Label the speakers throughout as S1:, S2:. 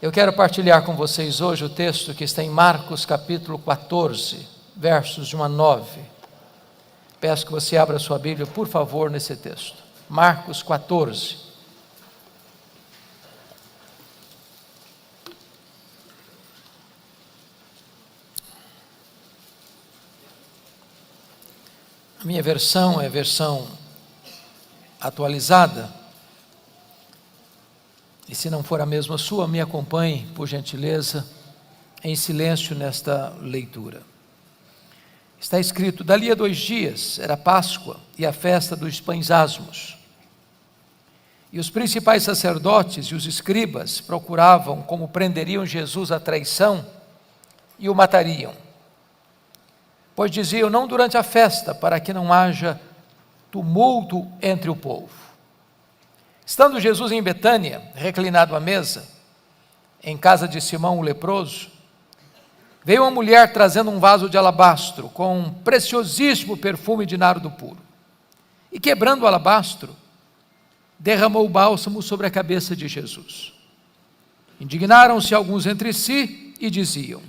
S1: Eu quero partilhar com vocês hoje o texto que está em Marcos capítulo 14, versos de 1 a 9. Peço que você abra sua Bíblia, por favor, nesse texto. Marcos 14. A minha versão é a versão atualizada. E se não for a mesma sua, me acompanhe, por gentileza, em silêncio nesta leitura. Está escrito: dali a 2 dias era Páscoa e a festa dos pães asmos. E os principais sacerdotes e os escribas procuravam como prenderiam Jesus à traição e o matariam. Pois diziam: não durante a festa, para que não haja tumulto entre o povo. Estando Jesus em Betânia, reclinado à mesa, em casa de Simão o leproso, veio uma mulher trazendo um vaso de alabastro com um preciosíssimo perfume de nardo puro. E quebrando o alabastro, derramou o bálsamo sobre a cabeça de Jesus. Indignaram-se alguns entre si e diziam: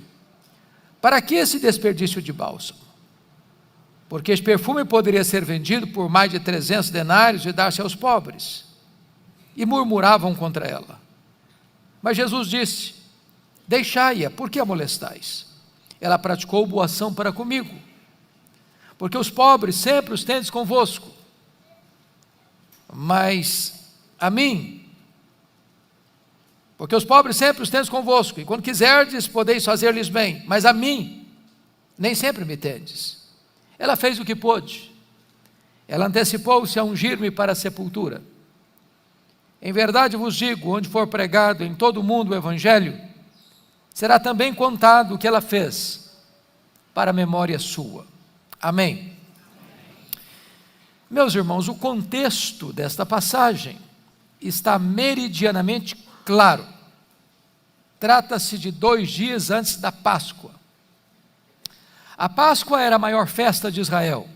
S1: para que esse desperdício de bálsamo? Porque este perfume poderia ser vendido por mais de 300 denários e dar-se aos pobres. E murmuravam contra ela. Mas Jesus disse: deixai-a, por que a molestais? Ela praticou boa ação para comigo, porque os pobres sempre os tendes convosco, mas a mim, porque os pobres sempre os tendes convosco, e quando quiserdes podeis fazer-lhes bem, mas a mim nem sempre me tendes. Ela fez o que pôde, ela antecipou-se a ungir-me para a sepultura. Em verdade vos digo, onde for pregado em todo o mundo o Evangelho, será também contado o que ela fez, para a memória sua. Amém. Meus irmãos, o contexto desta passagem está meridianamente claro. Trata-se de 2 dias antes da Páscoa. A Páscoa era a maior festa de Israel.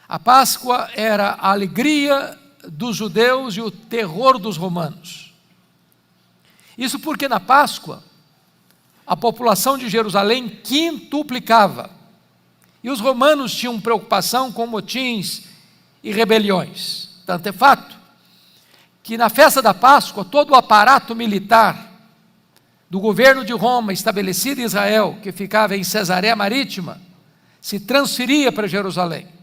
S1: A Páscoa era a alegria dos judeus e o terror dos romanos. Isso porque na Páscoa a população de Jerusalém quintuplicava e os romanos tinham preocupação com motins e rebeliões. Tanto é fato que na festa da Páscoa todo o aparato militar do governo de Roma estabelecido em Israel, que ficava em Cesareia Marítima, se transferia para Jerusalém.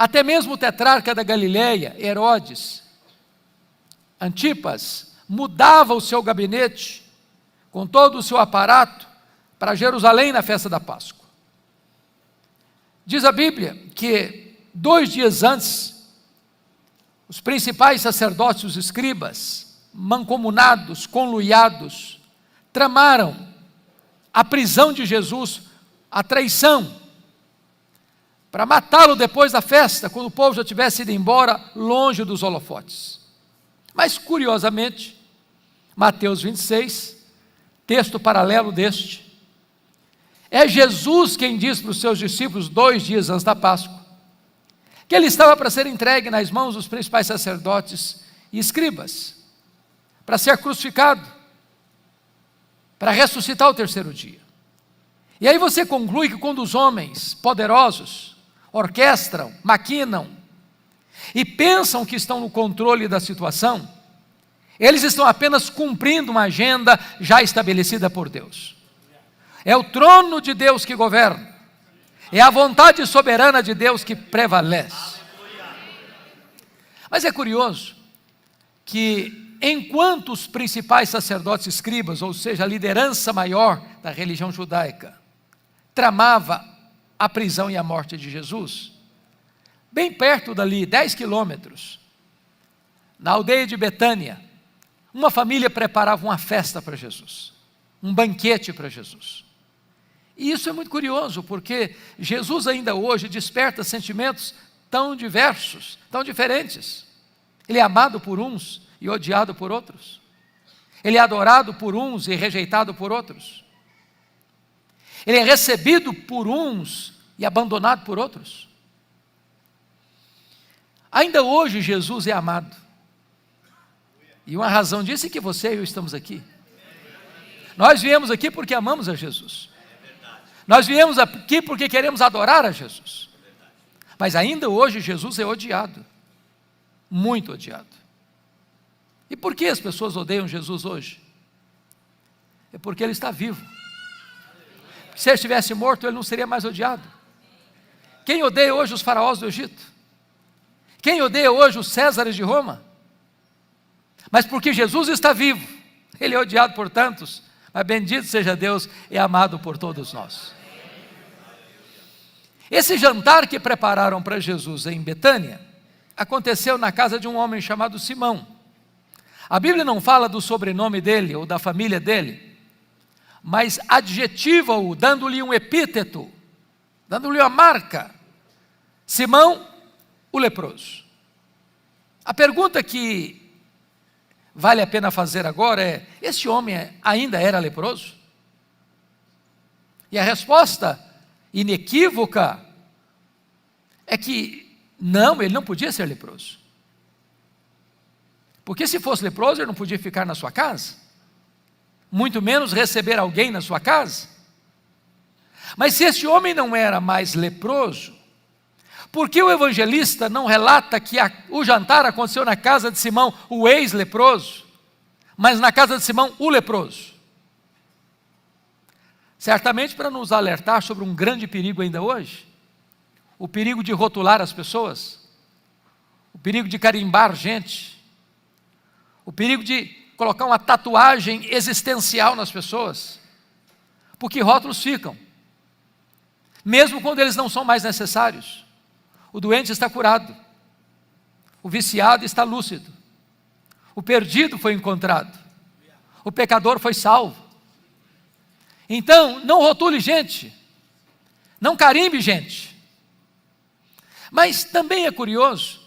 S1: Até mesmo o tetrarca da Galileia, Herodes Antipas, mudava o seu gabinete com todo o seu aparato para Jerusalém na festa da Páscoa. Diz a Bíblia que 2 dias antes, os principais sacerdotes e os escribas, mancomunados, conluiados, tramaram a prisão de Jesus, a traição, para matá-lo depois da festa, quando o povo já tivesse ido embora, longe dos holofotes. Mas, curiosamente, Mateus 26, texto paralelo deste, é Jesus quem diz para os seus discípulos, 2 dias antes da Páscoa, que ele estava para ser entregue nas mãos dos principais sacerdotes e escribas, para ser crucificado, para ressuscitar ao 3º dia. E aí você conclui que quando os homens poderosos orquestram, maquinam e pensam que estão no controle da situação, eles estão apenas cumprindo uma agenda já estabelecida por Deus. É o trono de Deus que governa, é a vontade soberana de Deus que prevalece. Mas é curioso que enquanto os principais sacerdotes e escribas, ou seja, a liderança maior da religião judaica, tramava a prisão e a morte de Jesus, bem perto dali, 10 quilômetros, na aldeia de Betânia, uma família preparava uma festa para Jesus, um banquete para Jesus. E isso é muito curioso, porque Jesus ainda hoje desperta sentimentos tão diversos, tão diferentes. Ele é amado por uns e odiado por outros. Ele é adorado por uns e rejeitado por outros. Ele é recebido por uns e abandonado por outros. Ainda hoje Jesus é amado. E uma razão disso é que você e eu estamos aqui. Nós viemos aqui porque amamos a Jesus. Nós viemos aqui porque queremos adorar a Jesus. Mas ainda hoje Jesus é odiado. Muito odiado. E por que as pessoas odeiam Jesus hoje? É porque ele está vivo. Se ele estivesse morto, ele não seria mais odiado. Quem odeia hoje os faraós do Egito? Quem odeia hoje os Césares de Roma? Mas porque Jesus está vivo, ele é odiado por tantos, mas bendito seja Deus e amado por todos nós. Esse jantar que prepararam para Jesus em Betânia, aconteceu na casa de um homem chamado Simão. A Bíblia não fala do sobrenome dele ou da família dele, mas adjetiva-o, dando-lhe um epíteto, dando-lhe uma marca. Simão, o leproso. A pergunta que vale a pena fazer agora é: esse homem ainda era leproso? E a resposta inequívoca é que não, ele não podia ser leproso. Porque se fosse leproso, ele não podia ficar na sua casa, muito menos receber alguém na sua casa. Mas se esse homem não era mais leproso, por que o evangelista não relata que o jantar aconteceu na casa de Simão, o ex-leproso, mas na casa de Simão, o leproso? Certamente para nos alertar sobre um grande perigo ainda hoje, o perigo de rotular as pessoas, o perigo de carimbar gente, o perigo de colocar uma tatuagem existencial nas pessoas, porque rótulos ficam, mesmo quando eles não são mais necessários. O doente está curado, o viciado está lúcido, o perdido foi encontrado, o pecador foi salvo. Então, não rotule gente, não carimbe gente. Mas também é curioso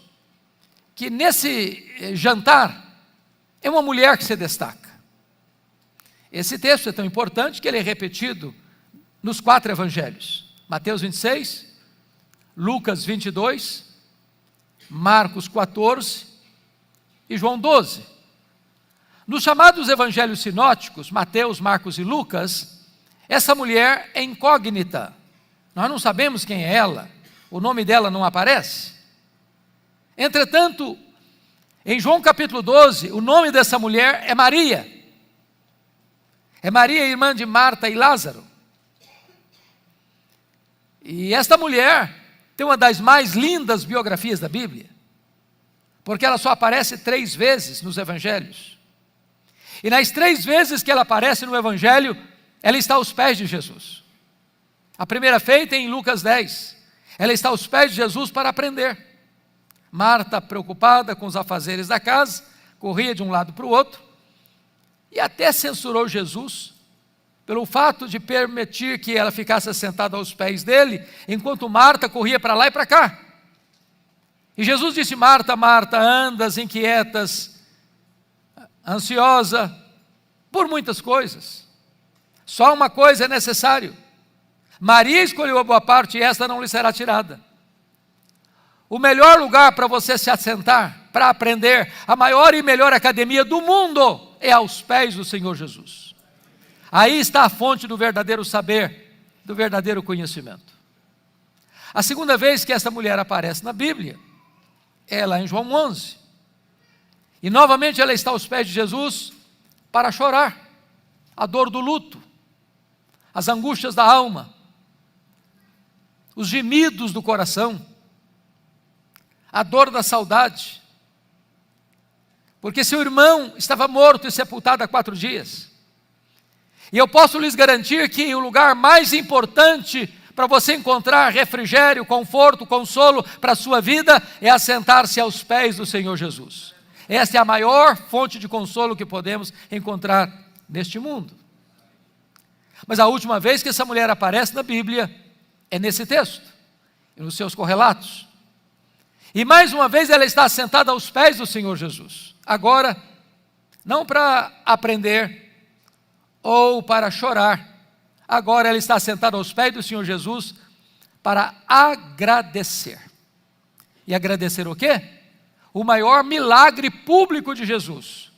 S1: que nesse jantar é uma mulher que se destaca. Esse texto é tão importante que ele é repetido nos 4 evangelhos: Mateus 26, Lucas 22, Marcos 14 e João 12. Nos chamados evangelhos sinóticos, Mateus, Marcos e Lucas, essa mulher é incógnita. Nós não sabemos quem é ela, o nome dela não aparece. Entretanto, em João capítulo 12, o nome dessa mulher é Maria. É Maria, irmã de Marta e Lázaro. E esta mulher tem uma das mais lindas biografias da Bíblia, porque ela só aparece 3 vezes nos evangelhos. E nas 3 vezes que ela aparece no evangelho, ela está aos pés de Jesus. A primeira feita é em Lucas 10. Ela está aos pés de Jesus para aprender. Marta, preocupada com os afazeres da casa, corria de um lado para o outro, e até censurou Jesus pelo fato de permitir que ela ficasse sentada aos pés dele, enquanto Marta corria para lá e para cá. E Jesus disse: Marta, Marta, andas inquietas, ansiosa por muitas coisas. Só uma coisa é necessário. Maria escolheu a boa parte e esta não lhe será tirada. O melhor lugar para você se assentar, para aprender, a maior e melhor academia do mundo é aos pés do Senhor Jesus. Aí está a fonte do verdadeiro saber, do verdadeiro conhecimento. A segunda vez que essa mulher aparece na Bíblia é lá em João 11. E novamente ela está aos pés de Jesus para chorar a dor do luto, as angústias da alma, os gemidos do coração, a dor da saudade, porque seu irmão estava morto e sepultado há 4 dias. E eu posso lhes garantir que o lugar mais importante para você encontrar refrigério, conforto, consolo para a sua vida é assentar-se aos pés do Senhor Jesus. Esta é a maior fonte de consolo que podemos encontrar neste mundo. Mas a última vez que essa mulher aparece na Bíblia é nesse texto, e nos seus correlatos. E mais uma vez ela está sentada aos pés do Senhor Jesus. Agora, não para aprender ou para chorar. Agora ela está sentada aos pés do Senhor Jesus para agradecer. E agradecer o quê? O maior milagre público de Jesus.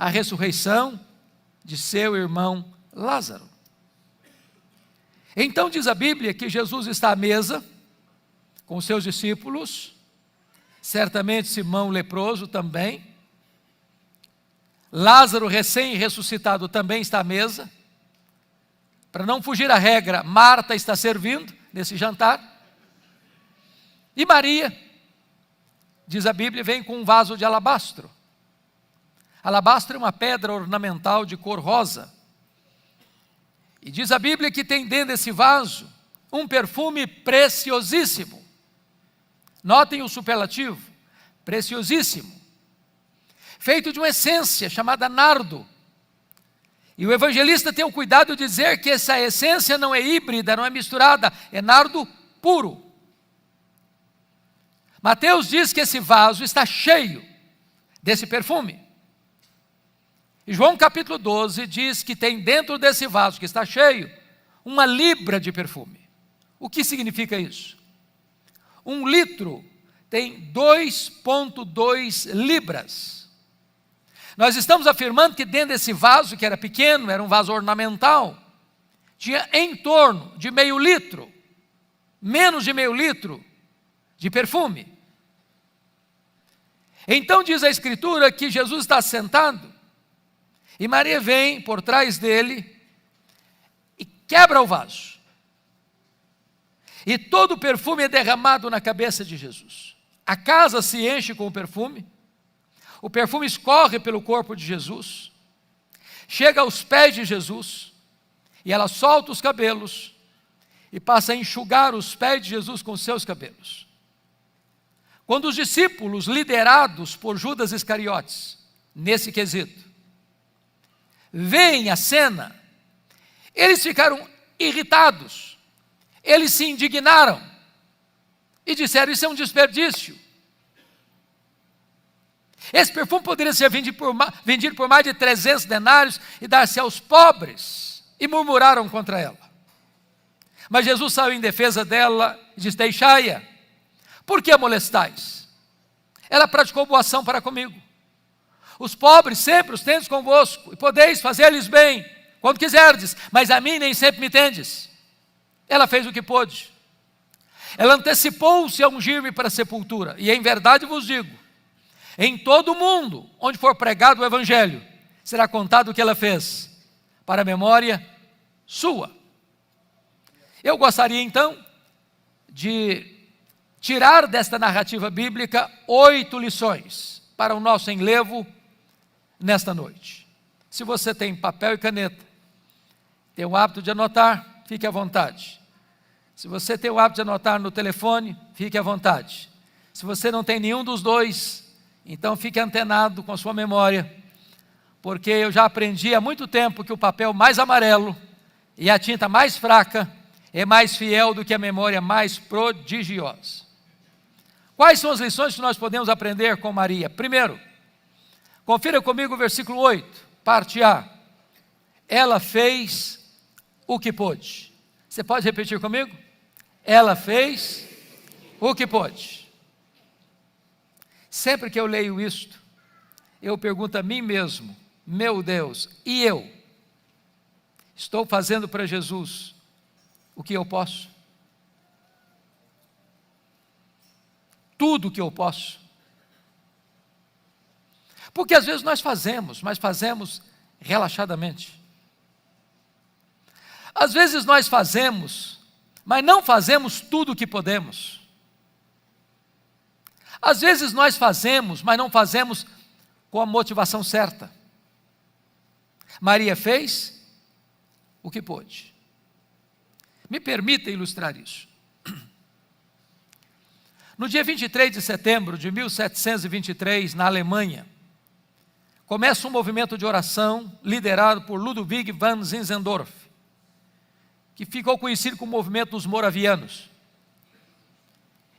S1: a ressurreição de seu irmão Lázaro. Então diz a Bíblia que Jesus está à mesa com os seus discípulos, certamente Simão leproso também, Lázaro recém-ressuscitado também está à mesa. Para não fugir à regra, Marta está servindo nesse jantar, e Maria, diz a Bíblia, vem com um vaso de alabastro. Alabastro é uma pedra ornamental de cor rosa. E diz a Bíblia que tem dentro desse vaso um perfume preciosíssimo. Notem o superlativo, preciosíssimo. Feito de uma essência chamada nardo. E o evangelista tem o cuidado de dizer que essa essência não é híbrida, não é misturada, é nardo puro. Mateus diz que esse vaso está cheio desse perfume. E João capítulo 12 diz que tem dentro desse vaso que está cheio, 1 libra de perfume. O que significa isso? 1 litro tem 2,2 libras. Nós estamos afirmando que dentro desse vaso, que era pequeno, era um vaso ornamental, tinha em torno de meio litro, menos de meio litro de perfume. Então diz a Escritura que Jesus está sentado, e Maria vem por trás dele e quebra o vaso. E todo o perfume é derramado na cabeça de Jesus. A casa se enche com o perfume escorre pelo corpo de Jesus, chega aos pés de Jesus, e ela solta os cabelos e passa a enxugar os pés de Jesus com seus cabelos. Quando os discípulos, liderados por Judas Iscariotes, nesse quesito, veem a cena, eles ficaram irritados, eles se indignaram e disseram: isso é um desperdício. Esse perfume poderia ser vendido por mais de 300 denários e dar-se aos pobres, e murmuraram contra ela. Mas Jesus saiu em defesa dela e disse: deixai-a, por que a molestais? Ela praticou boa ação para comigo. Os pobres sempre os tendes convosco, e podeis fazer-lhes bem, quando quiserdes, mas a mim nem sempre me tendes. Ela fez o que pôde. Ela antecipou-se a ungir-me para a sepultura, e em verdade vos digo, em todo o mundo, onde for pregado o Evangelho, será contado o que ela fez, para a memória sua. Eu gostaria então de tirar desta narrativa bíblica 8 lições para o nosso enlevo nesta noite. Se você tem papel e caneta, tem o hábito de anotar, fique à vontade. Se você tem o hábito de anotar no telefone, fique à vontade. Se você não tem nenhum dos dois, então fique antenado com a sua memória, porque eu já aprendi há muito tempo que o papel mais amarelo e a tinta mais fraca é mais fiel do que a memória mais prodigiosa. Quais são as lições que nós podemos aprender com Maria? Primeiro, confira comigo o versículo 8, parte A. Ela fez o que pôde. Você pode repetir comigo? Ela fez o que pôde. Sempre que eu leio isto, eu pergunto a mim mesmo: meu Deus, e eu? Estou fazendo para Jesus o que eu posso? Tudo o que eu posso? Porque às vezes nós fazemos, mas fazemos relaxadamente. Às vezes nós fazemos, mas não fazemos tudo o que podemos. Às vezes nós fazemos, mas não fazemos com a motivação certa. Maria fez o que pôde. Me permita ilustrar isso. No dia 23 de setembro de 1723, na Alemanha, começa um movimento de oração liderado por Ludwig van Zinzendorf, que ficou conhecido como o movimento dos moravianos.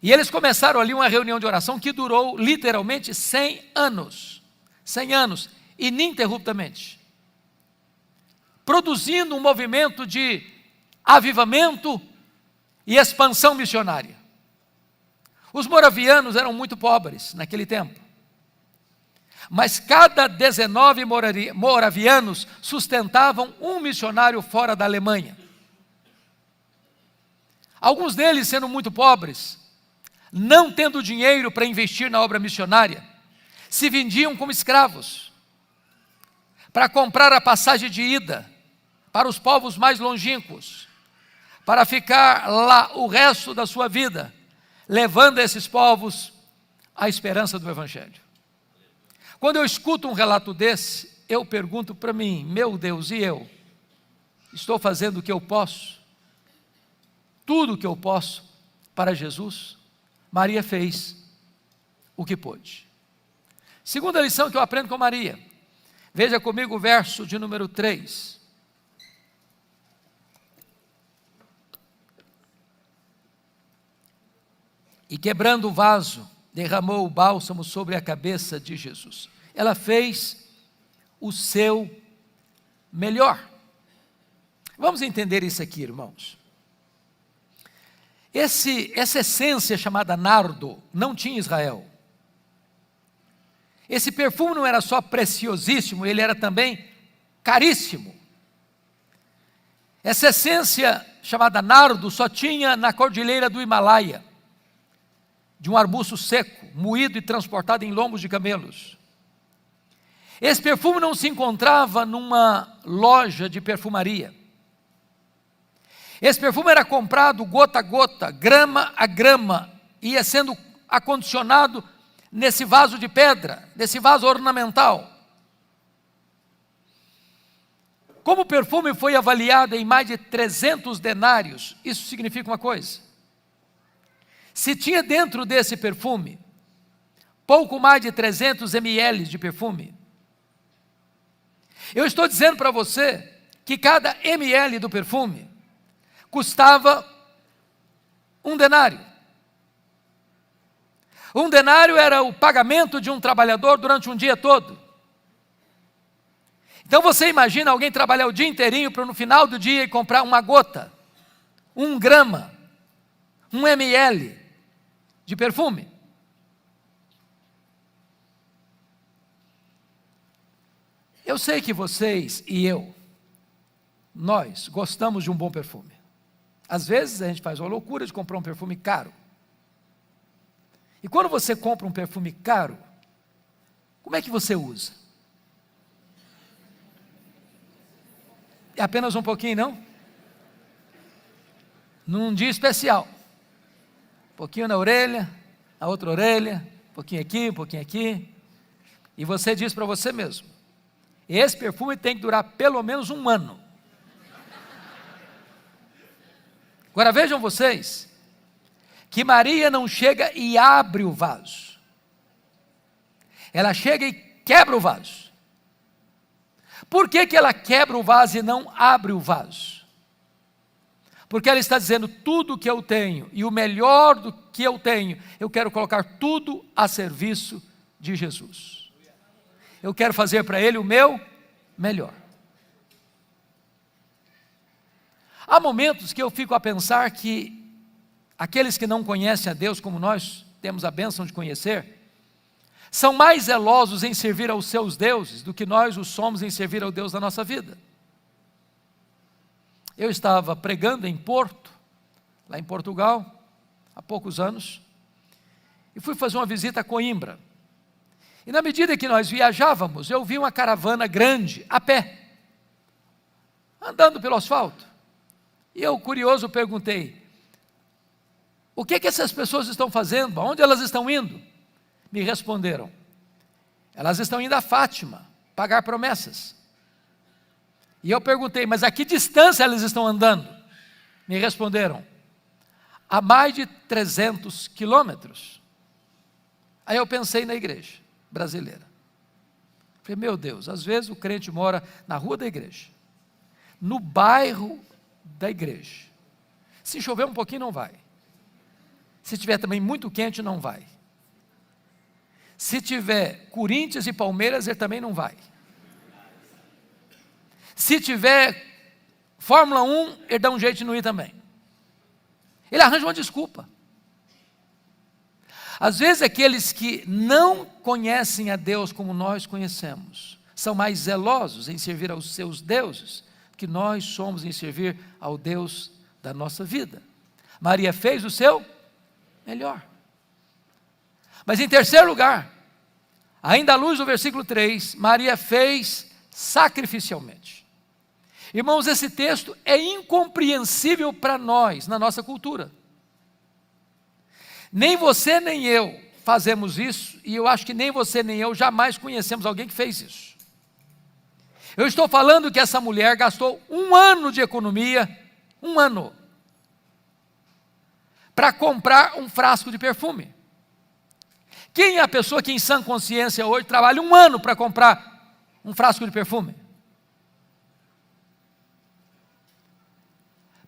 S1: E eles começaram ali uma reunião de oração que durou literalmente 100 anos, ininterruptamente, produzindo um movimento de avivamento e expansão missionária. Os moravianos eram muito pobres naquele tempo. mas cada 19 moravianos sustentavam um missionário fora da Alemanha. Alguns deles, sendo muito pobres, não tendo dinheiro para investir na obra missionária, se vendiam como escravos, para comprar a passagem de ida para os povos mais longínquos, para ficar lá o resto da sua vida, levando a esses povos a esperança do Evangelho. Quando eu escuto um relato desse, eu pergunto para mim, meu Deus, e eu? Estou fazendo o que eu posso? Tudo o que eu posso para Jesus? Maria fez o que pôde. Segunda lição que eu aprendo com Maria. Veja comigo o verso de número 3. E quebrando o vaso, derramou o bálsamo sobre a cabeça de Jesus. Ela fez o seu melhor. Vamos entender isso aqui, irmãos. Essa essência chamada nardo não tinha em Israel. Esse perfume não era só preciosíssimo, ele era também caríssimo. Essa essência chamada nardo só tinha na cordilheira do Himalaia, de um arbusto seco, moído e transportado em lombos de camelos. Esse perfume não se encontrava numa loja de perfumaria. Esse perfume era comprado gota a gota, grama a grama, ia sendo acondicionado nesse vaso de pedra, nesse vaso ornamental. Como o perfume foi avaliado em mais de 300 denários, isso significa uma coisa. Se tinha dentro desse perfume pouco mais de 300 ml de perfume, eu estou dizendo para você que cada ml do perfume custava um denário. Um denário era o pagamento de um trabalhador durante um dia todo. Então você imagina alguém trabalhar o dia inteirinho para no final do dia comprar uma gota, 1 grama, 1 ml de perfume. Eu sei que vocês e eu, nós gostamos de um bom perfume. Às vezes a gente faz uma loucura de comprar um perfume caro. E quando você compra um perfume caro, como é que você usa? É apenas um pouquinho, não? Num dia especial. Um pouquinho na orelha, na outra orelha, um pouquinho aqui. E você diz para você mesmo, esse perfume tem que durar pelo menos 1 ano. Agora vejam vocês, que Maria não chega e abre o vaso. Ela chega e quebra o vaso. Por que ela quebra o vaso e não abre o vaso? Porque ela está dizendo, tudo que eu tenho, e o melhor do que eu tenho, eu quero colocar tudo a serviço de Jesus. Eu quero fazer para Ele o meu melhor. Há momentos que eu fico a pensar que aqueles que não conhecem a Deus como nós temos a bênção de conhecer, são mais zelosos em servir aos seus deuses do que nós o somos em servir ao Deus da nossa vida. Eu estava pregando em Porto, lá em Portugal, há poucos anos, e fui fazer uma visita a Coimbra. E na medida que nós viajávamos, eu vi uma caravana grande, a pé, andando pelo asfalto. E eu, curioso, perguntei, o que essas pessoas estão fazendo? Aonde elas estão indo? Me responderam, elas estão indo a Fátima, pagar promessas. E eu perguntei, mas a que distância elas estão andando? Me responderam, a mais de 300 quilômetros. Aí eu pensei na igreja brasileira. Falei, meu Deus, às vezes o crente mora na rua da igreja, no bairro da igreja. Se chover um pouquinho, não vai. Se tiver também muito quente, não vai. Se tiver Corinthians e Palmeiras, ele também não vai. Se tiver Fórmula 1, ele dá um jeito de não ir também. Ele arranja uma desculpa. Às vezes aqueles que não conhecem a Deus como nós conhecemos, são mais zelosos em servir aos seus deuses, que nós somos em servir ao Deus da nossa vida. Maria fez o seu melhor. Mas em terceiro lugar, ainda à luz do versículo 3, Maria fez sacrificialmente. Irmãos, esse texto é incompreensível para nós, na nossa cultura. Nem você nem eu fazemos isso, e eu acho que nem você nem eu jamais conhecemos alguém que fez isso. Eu estou falando que essa mulher gastou 1 ano de economia, 1 ano, para comprar um frasco de perfume. Quem é a pessoa que em sã consciência hoje trabalha 1 ano para comprar um frasco de perfume?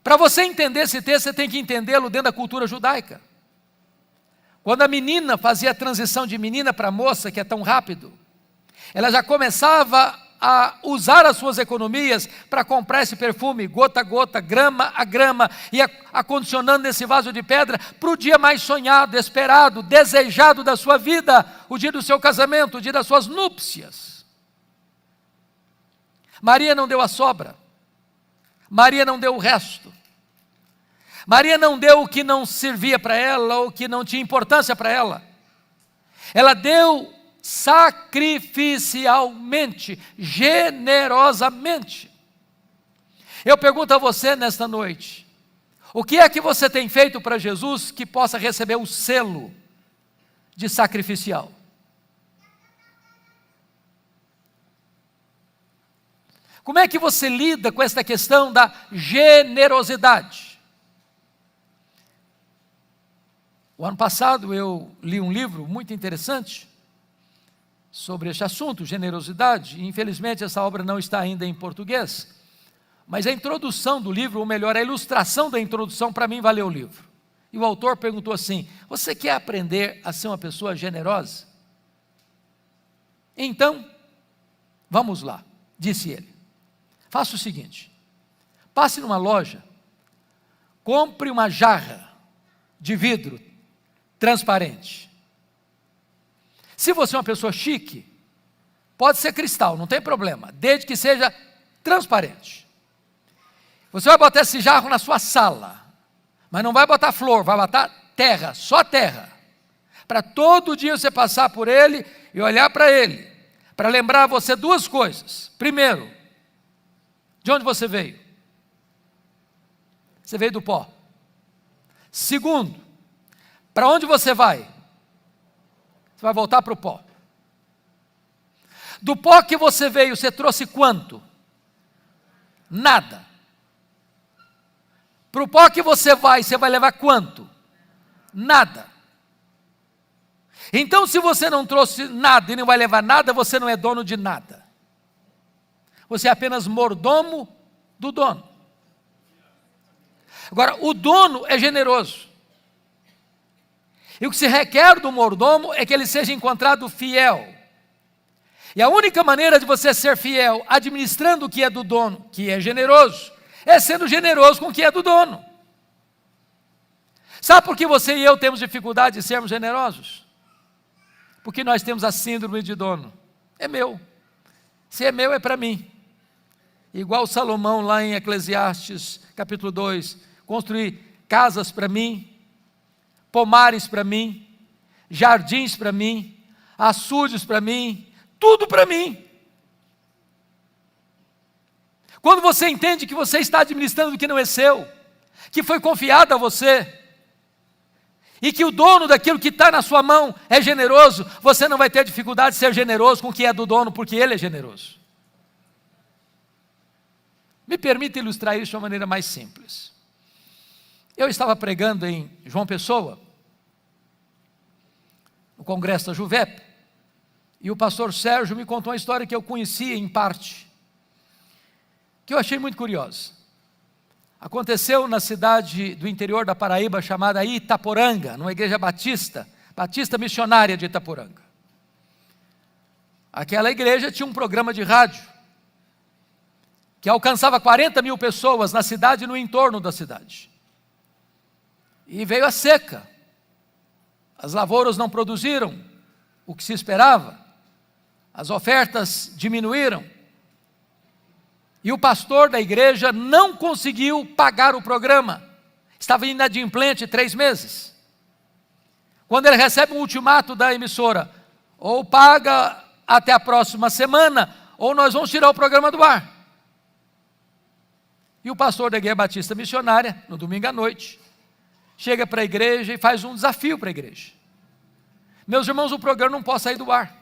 S1: Para você entender esse texto, você tem que entendê-lo dentro da cultura judaica. Quando a menina fazia a transição de menina para moça, que é tão rápido, ela já começava a usar as suas economias para comprar esse perfume, gota a gota, grama a grama, e acondicionando nesse vaso de pedra para o dia mais sonhado, esperado, desejado da sua vida, o dia do seu casamento, o dia das suas núpcias. Maria não deu a sobra, Maria não deu o resto, Maria não deu o que não servia para ela, ou que não tinha importância para ela, ela deu sacrificialmente, generosamente. Eu pergunto a você nesta noite, o que é que você tem feito para Jesus que possa receber o selo de sacrificial? Como é que você lida com esta questão da generosidade? O ano passado eu li um livro muito interessante sobre este assunto, generosidade, e infelizmente essa obra não está ainda em português, mas a introdução do livro, ou melhor, a ilustração da introdução, para mim valeu o livro. E o autor perguntou assim: você quer aprender a ser uma pessoa generosa? Então, vamos lá, disse ele. Faça o seguinte, passe numa loja, compre uma jarra de vidro transparente. Se você é uma pessoa chique, pode ser cristal, não tem problema, desde que seja transparente. Você vai botar esse jarro na sua sala, mas não vai botar flor, vai botar terra, só terra, para todo dia você passar por ele e olhar para ele, para lembrar você 2 coisas. Primeiro, de onde você veio? Você veio do pó. Segundo, para onde você vai? Você vai voltar para o pó. Do pó que você veio, você trouxe quanto? Nada. Para o pó que você vai levar quanto? Nada. Então, se você não trouxe nada e não vai levar nada, você não é dono de nada. Você é apenas mordomo do dono. Agora, o dono é generoso. E o que se requer do mordomo é que ele seja encontrado fiel. E a única maneira de você ser fiel, administrando o que é do dono, que é generoso, é sendo generoso com o que é do dono. Sabe por que você e eu temos dificuldade de sermos generosos? Porque nós temos a síndrome de dono. É meu. Se é meu, é para mim. Igual Salomão lá em Eclesiastes capítulo 2, construir casas para mim, pomares para mim, jardins para mim, açudes para mim, tudo para mim. Quando você entende que você está administrando o que não é seu, que foi confiado a você, e que o dono daquilo que está na sua mão é generoso, você não vai ter dificuldade de ser generoso com o que é do dono, porque ele é generoso. Me permita ilustrar isso de uma maneira mais simples. Eu estava pregando em João Pessoa, no congresso da Juvep, e o pastor Sérgio me contou uma história que eu conhecia em parte, que eu achei muito curiosa. Aconteceu na cidade do interior da Paraíba, chamada Itaporanga, numa igreja batista missionária de Itaporanga. Aquela igreja tinha um programa de rádio, que alcançava 40 mil pessoas na cidade e no entorno da cidade. E veio a seca. as lavouras não produziram o que se esperava, as ofertas diminuíram, e o pastor da igreja não conseguiu pagar o programa, estava inadimplente 3 meses. Quando ele recebe um ultimato da emissora, ou paga até a próxima semana, ou nós vamos tirar o programa do ar. E o pastor da Igreja Batista Missionária, no domingo à noite, chega para a igreja e faz um desafio para a igreja. Meus irmãos, o programa não pode sair do ar.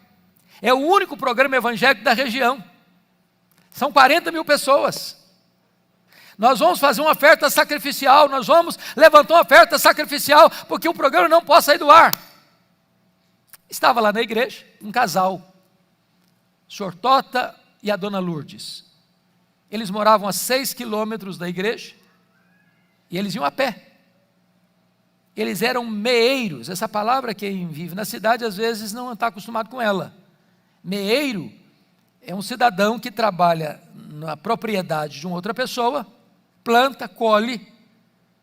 S1: É o único programa evangélico da região. São 40 mil pessoas. Nós vamos fazer uma oferta sacrificial, nós vamos levantar uma oferta sacrificial, porque o programa não pode sair do ar. Estava lá na igreja um casal, o senhor Tota e a dona Lourdes. Eles moravam a 6 quilômetros da igreja, e eles iam a pé. Eles eram meeiros. Essa palavra, quem vive na cidade às vezes não está acostumado com ela. Meeiro é um cidadão que trabalha na propriedade de uma outra pessoa, planta, colhe,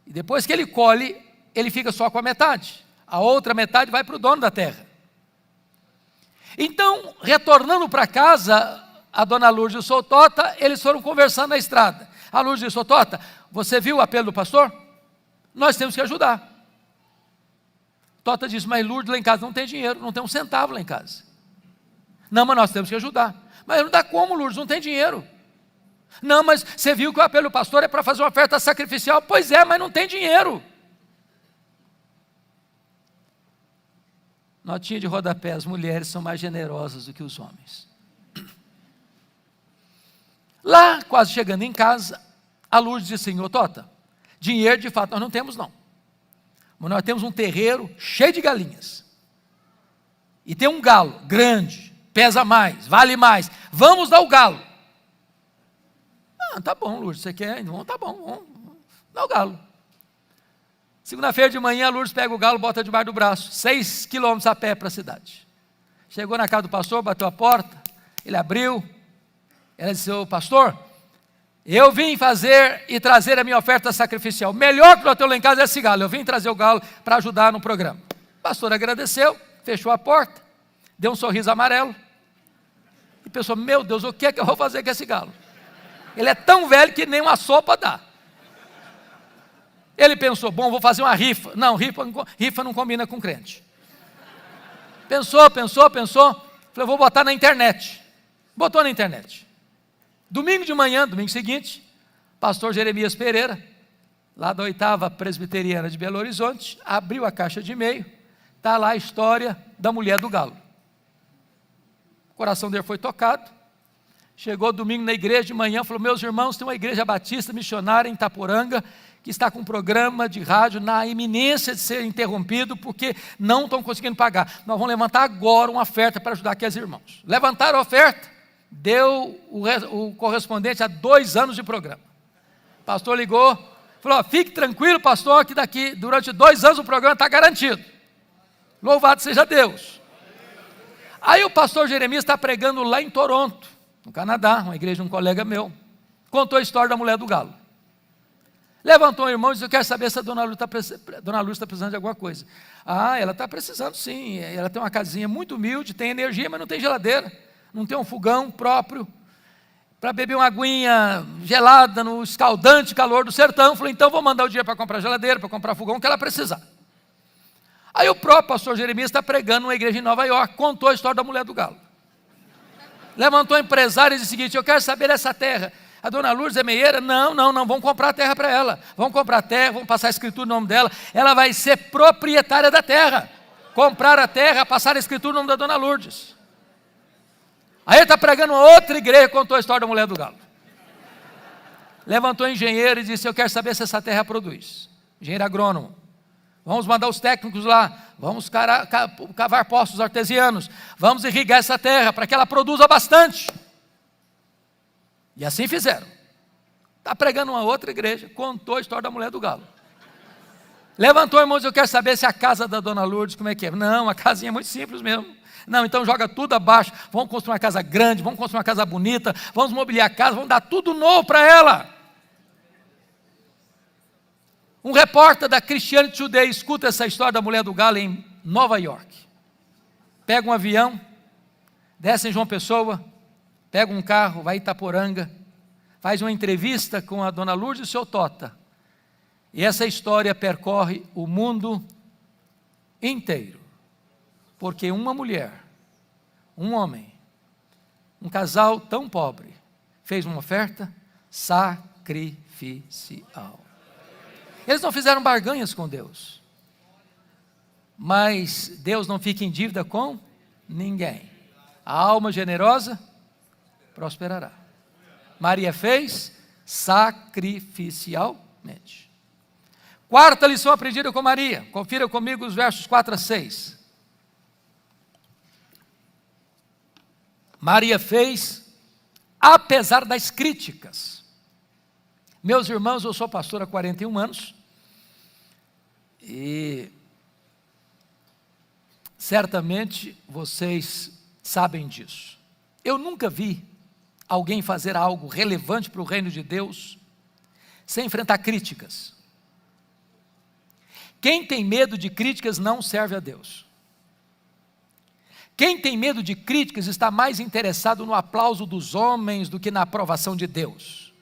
S1: e depois que ele colhe, ele fica só com a metade. A outra metade vai para o dono da terra. Então, retornando para casa, a dona Lourdes e o senhor Tota, eles foram conversando na estrada. A Lourdes disse: "Ô Tota, você viu o apelo do pastor? Nós temos que ajudar." Tota disse: "Mas Lourdes, lá em casa não tem dinheiro, não tem um centavo lá em casa." "Não, mas nós temos que ajudar." "Mas não dá como, Lourdes, não tem dinheiro." "Não, mas você viu que o apelo do pastor é para fazer uma oferta sacrificial." "Pois é, mas não tem dinheiro." Notinha de rodapé: as mulheres são mais generosas do que os homens. Lá, quase chegando em casa, a Lourdes disse: "Senhor Tota, dinheiro de fato nós não temos não. Mas nós temos um terreiro cheio de galinhas. E tem um galo grande, pesa mais, vale mais. Vamos dar o galo." "Ah, tá bom, Lourdes, você quer? Então tá bom, vamos dar o galo." Segunda-feira de manhã, a Lourdes pega o galo, bota debaixo do braço, 6 quilômetros a pé para a cidade. Chegou na casa do pastor, bateu a porta, ele abriu. Ela disse: "Ô pastor, eu vim fazer e trazer a minha oferta sacrificial. Melhor que eu tenho lá em casa é esse galo. Eu vim trazer o galo para ajudar no programa." O pastor agradeceu, fechou a porta, deu um sorriso amarelo e pensou: "Meu Deus, o que é que eu vou fazer com esse galo? Ele é tão velho que nem uma sopa dá." Ele pensou: "Bom, vou fazer uma rifa." Não, rifa não combina com crente. Pensou. Falei: "Vou botar na internet." Botou na internet. Domingo de manhã, domingo seguinte, pastor Jeremias Pereira, lá da 8ª Presbiteriana de Belo Horizonte, abriu a caixa de e-mail, está lá a história da mulher do galo. O coração dele foi tocado. Chegou domingo na igreja de manhã, falou: "Meus irmãos, tem uma igreja batista missionária em Itaporanga, que está com um programa de rádio na iminência de ser interrompido, porque não estão conseguindo pagar. Nós vamos levantar agora uma oferta para ajudar aqueles irmãos." Levantaram a oferta, deu o correspondente a 2 anos de programa. O pastor ligou, falou: "Fique tranquilo, pastor, que daqui, durante 2 anos o programa está garantido." Louvado seja Deus. Aí o pastor Jeremias está pregando lá em Toronto, no Canadá, uma igreja de um colega meu, contou a história da mulher do galo. Levantou um irmão e disse: "Eu quero saber se a dona Luz está precisando de alguma coisa." "Ah, ela está precisando sim, ela tem uma casinha muito humilde, tem energia, mas não tem geladeira, não tem um fogão próprio, para beber uma aguinha gelada no escaldante calor do sertão." Falei: "Então vou mandar o dinheiro para comprar geladeira, para comprar fogão, que ela precisar." Aí o próprio pastor Jeremias está pregando numa igreja em Nova York, contou a história da mulher do galo. Levantou empresário e disse o seguinte: "Eu quero saber dessa terra. A dona Lourdes é meieira?" Não, vamos comprar a terra para ela. Vamos comprar a terra, vamos passar a escritura no nome dela. Ela vai ser proprietária da terra. Comprar a terra, passar a escritura no nome da dona Lourdes. Aí ele está pregando uma outra igreja, contou a história da mulher do galo. Levantou o engenheiro e disse: "Eu quero saber se essa terra produz." Engenheiro agrônomo: "Vamos mandar os técnicos lá, vamos cavar poços artesianos, vamos irrigar essa terra para que ela produza bastante." E assim fizeram. Está pregando uma outra igreja, contou a história da mulher do galo. Levantou, irmãos: "Eu quero saber se a casa da dona Lourdes, como é que é?" "Não, a casinha é muito simples mesmo." "Não, então joga tudo abaixo, vamos construir uma casa grande, vamos construir uma casa bonita, vamos mobiliar a casa, vamos dar tudo novo para ela." Um repórter da Christianity Today escuta essa história da mulher do galo em Nova York. Pega um avião, desce em João Pessoa, pega um carro, vai em Itaporanga, faz uma entrevista com a dona Lourdes e o seu Tota. E essa história percorre o mundo inteiro. Porque uma mulher, um homem, um casal tão pobre, fez uma oferta sacrificial. Eles não fizeram barganhas com Deus. Mas Deus não fica em dívida com ninguém. A alma generosa prosperará. Maria fez sacrificialmente. Quarta lição aprendida com Maria. Confira comigo os versos 4 a 6. Maria fez, apesar das críticas. Meus irmãos, eu sou pastor há 41 anos. E certamente vocês sabem disso. Eu nunca vi alguém fazer algo relevante para o reino de Deus sem enfrentar críticas. Quem tem medo de críticas não serve a Deus. Quem tem medo de críticas está mais interessado no aplauso dos homens do que na aprovação de Deus.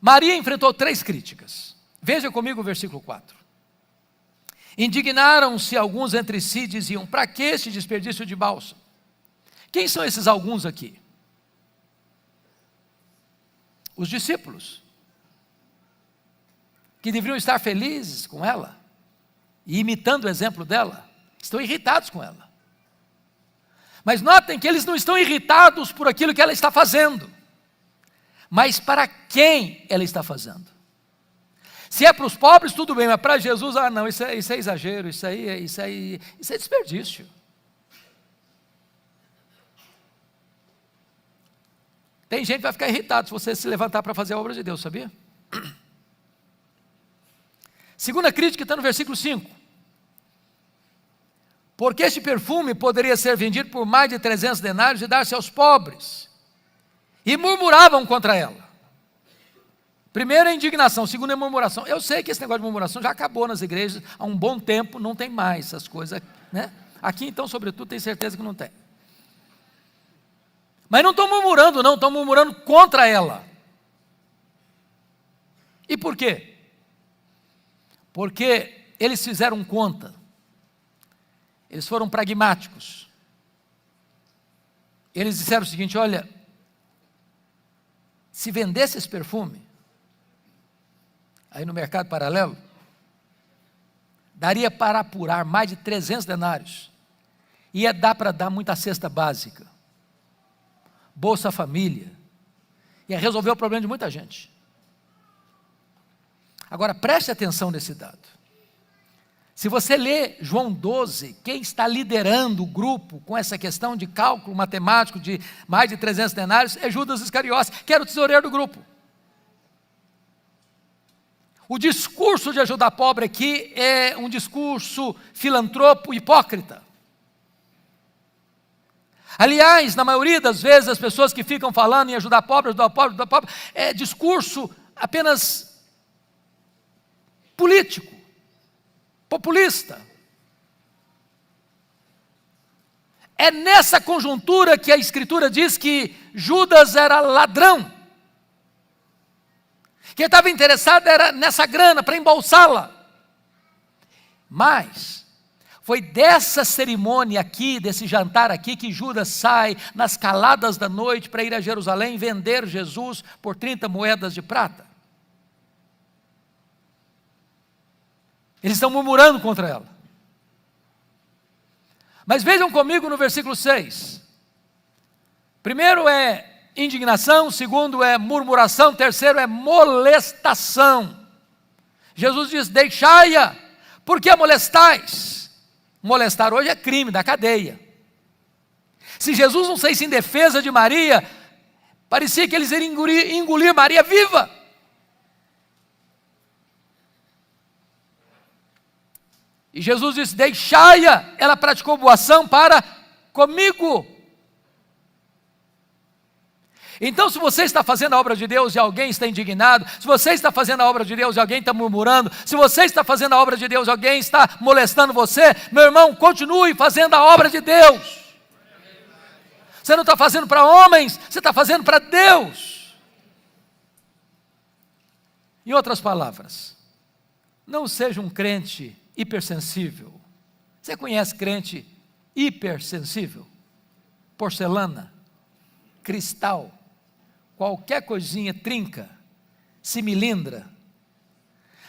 S1: Maria enfrentou 3 críticas. Veja comigo o versículo 4. Indignaram-se alguns entre si e diziam: para que este desperdício de bálsamo? Quem são esses alguns aqui? Os discípulos, que deveriam estar felizes com ela, e imitando o exemplo dela, estão irritados com ela. Mas notem que eles não estão irritados por aquilo que ela está fazendo, mas para quem ela está fazendo. Se é para os pobres, tudo bem, mas para Jesus, não, isso é exagero, isso é desperdício. Tem gente que vai ficar irritado se você se levantar para fazer a obra de Deus, sabia? Segunda crítica está no versículo 5. Porque este perfume poderia ser vendido por mais de 300 denários e dar-se aos pobres. E murmuravam contra ela. Primeira é indignação, segunda é murmuração. Eu sei que esse negócio de murmuração já acabou nas igrejas há um bom tempo, não tem mais essas coisas, né? Aqui então, sobretudo, tenho certeza que não tem. Mas não estão murmurando não, estão murmurando contra ela. E por quê? Porque eles fizeram conta. Eles foram pragmáticos. Eles disseram o seguinte: olha, se vendesse esse perfume aí no mercado paralelo, daria para apurar mais de 300 denários. Ia dar para dar muita cesta básica, Bolsa Família, ia resolver o problema de muita gente. Agora preste atenção nesse dado. Se você lê João 12, quem está liderando o grupo com essa questão de cálculo matemático de mais de 300 denários é Judas Iscariotes, que era o tesoureiro do grupo. O discurso de ajudar pobre aqui é um discurso filantropo hipócrita. Aliás, na maioria das vezes, as pessoas que ficam falando em ajudar pobre, é discurso apenas político, populista. É nessa conjuntura que a Escritura diz que Judas era ladrão. Quem estava interessado era nessa grana, para embolsá-la. Mas foi dessa cerimônia aqui, desse jantar aqui, que Judas sai nas caladas da noite para ir a Jerusalém vender Jesus por 30 moedas de prata. Eles estão murmurando contra ela. Mas vejam comigo no versículo 6. Primeiro é indignação, segundo é murmuração, terceiro é molestação. Jesus diz: deixai-a, porque a molestais. Molestar hoje é crime, da cadeia. Se Jesus não saísse em defesa de Maria, parecia que eles iriam engolir Maria viva. E Jesus disse: deixai-a, ela praticou boa ação para comigo. Então, se você está fazendo a obra de Deus e alguém está indignado, se você está fazendo a obra de Deus e alguém está murmurando, se você está fazendo a obra de Deus e alguém está molestando você, meu irmão, continue fazendo a obra de Deus. Você não está fazendo para homens, você está fazendo para Deus. Em outras palavras, não seja um crente hipersensível. Você conhece crente hipersensível? Porcelana, cristal, qualquer coisinha trinca, se milindra.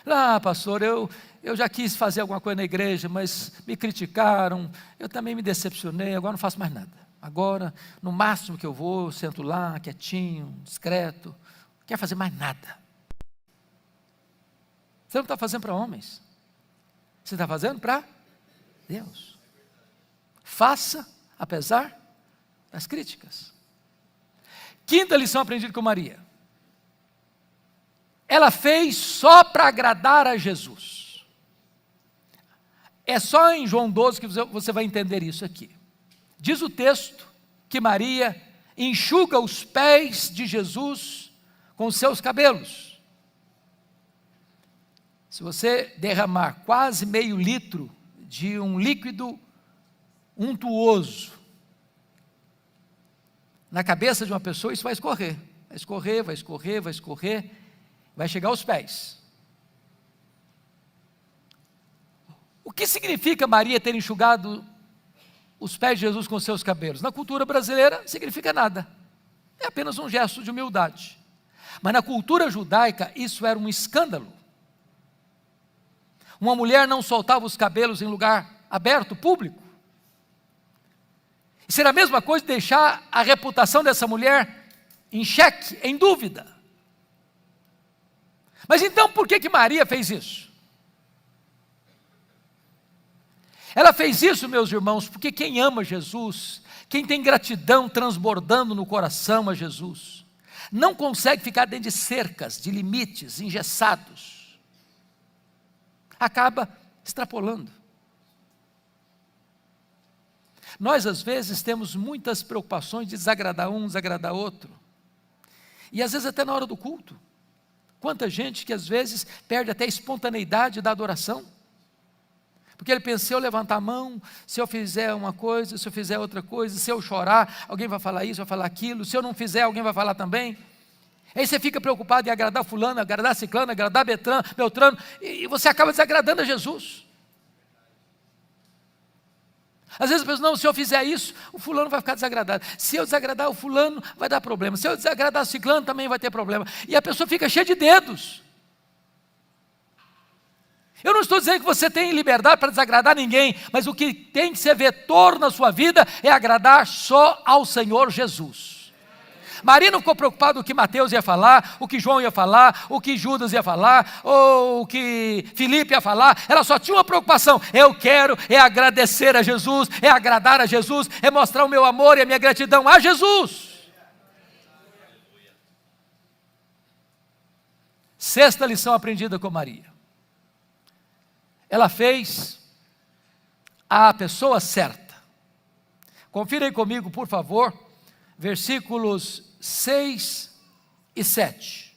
S1: Ah, pastor, eu já quis fazer alguma coisa na igreja, mas me criticaram, eu também me decepcionei, agora não faço mais nada. Agora, no máximo que eu vou, eu sento lá, quietinho, discreto, não quero fazer mais nada. Você não está fazendo para homens, você está fazendo para Deus. Faça, apesar das críticas. Quinta lição aprendida com Maria. Ela fez só para agradar a Jesus. É só em João 12 que você vai entender isso aqui. Diz o texto que Maria enxuga os pés de Jesus com os seus cabelos. Se você derramar quase meio litro de um líquido untuoso na cabeça de uma pessoa, isso vai escorrer, vai escorrer, vai escorrer, vai escorrer, vai chegar aos pés. O que significa Maria ter enxugado os pés de Jesus com seus cabelos? Na cultura brasileira, significa nada, é apenas um gesto de humildade. Mas na cultura judaica, isso era um escândalo. Uma mulher não soltava os cabelos em lugar aberto, público. Isso era a mesma coisa de deixar a reputação dessa mulher em xeque, em dúvida. Mas então por que Maria fez isso? Ela fez isso, meus irmãos, porque quem ama Jesus, quem tem gratidão transbordando no coração a Jesus, não consegue ficar dentro de cercas, de limites engessados. Acaba extrapolando. Nós, às vezes, temos muitas preocupações de desagradar um, desagradar outro. E, às vezes, até na hora do culto. Quanta gente que, às vezes, perde até a espontaneidade da adoração. Porque ele pensa, se eu levantar a mão, se eu fizer uma coisa, se eu fizer outra coisa, se eu chorar, alguém vai falar isso, vai falar aquilo. Se eu não fizer, alguém vai falar também. Aí você fica preocupado em agradar fulano, agradar ciclano, agradar Beltrano, e você acaba desagradando a Jesus. Às vezes eu penso, não, se eu fizer isso, o fulano vai ficar desagradado. Se eu desagradar o fulano, vai dar problema. Se eu desagradar o ciclano, também vai ter problema. E a pessoa fica cheia de dedos. Eu não estou dizendo que você tem liberdade para desagradar ninguém, mas o que tem que ser vetor na sua vida é agradar só ao Senhor Jesus. Maria não ficou preocupada com o que Mateus ia falar, o que João ia falar, o que Judas ia falar, ou o que Filipe ia falar. Ela só tinha uma preocupação: eu quero é agradecer a Jesus, é agradar a Jesus, é mostrar o meu amor e a minha gratidão a Jesus. Sexta lição aprendida com Maria. Ela fez a pessoa certa. Confira aí comigo, por favor, versículos 6 e 7.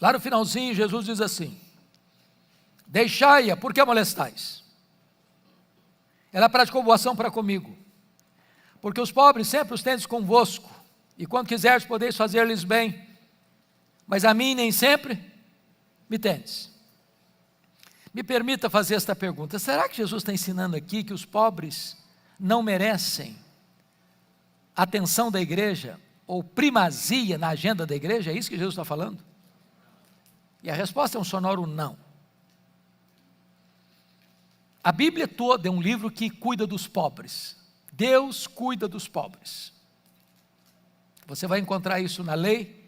S1: Lá no finalzinho, Jesus diz assim: deixai-a, por que a molestais? Ela praticou boa ação para comigo, porque os pobres sempre os tendes convosco, e quando quiseres podeis fazer-lhes bem, mas a mim nem sempre me tendes. Me permita fazer esta pergunta: será que Jesus está ensinando aqui que os pobres não merecem atenção da igreja, ou primazia na agenda da igreja? É isso que Jesus está falando? E a resposta é um sonoro não. A Bíblia toda é um livro que cuida dos pobres. Deus cuida dos pobres. Você vai encontrar isso na lei,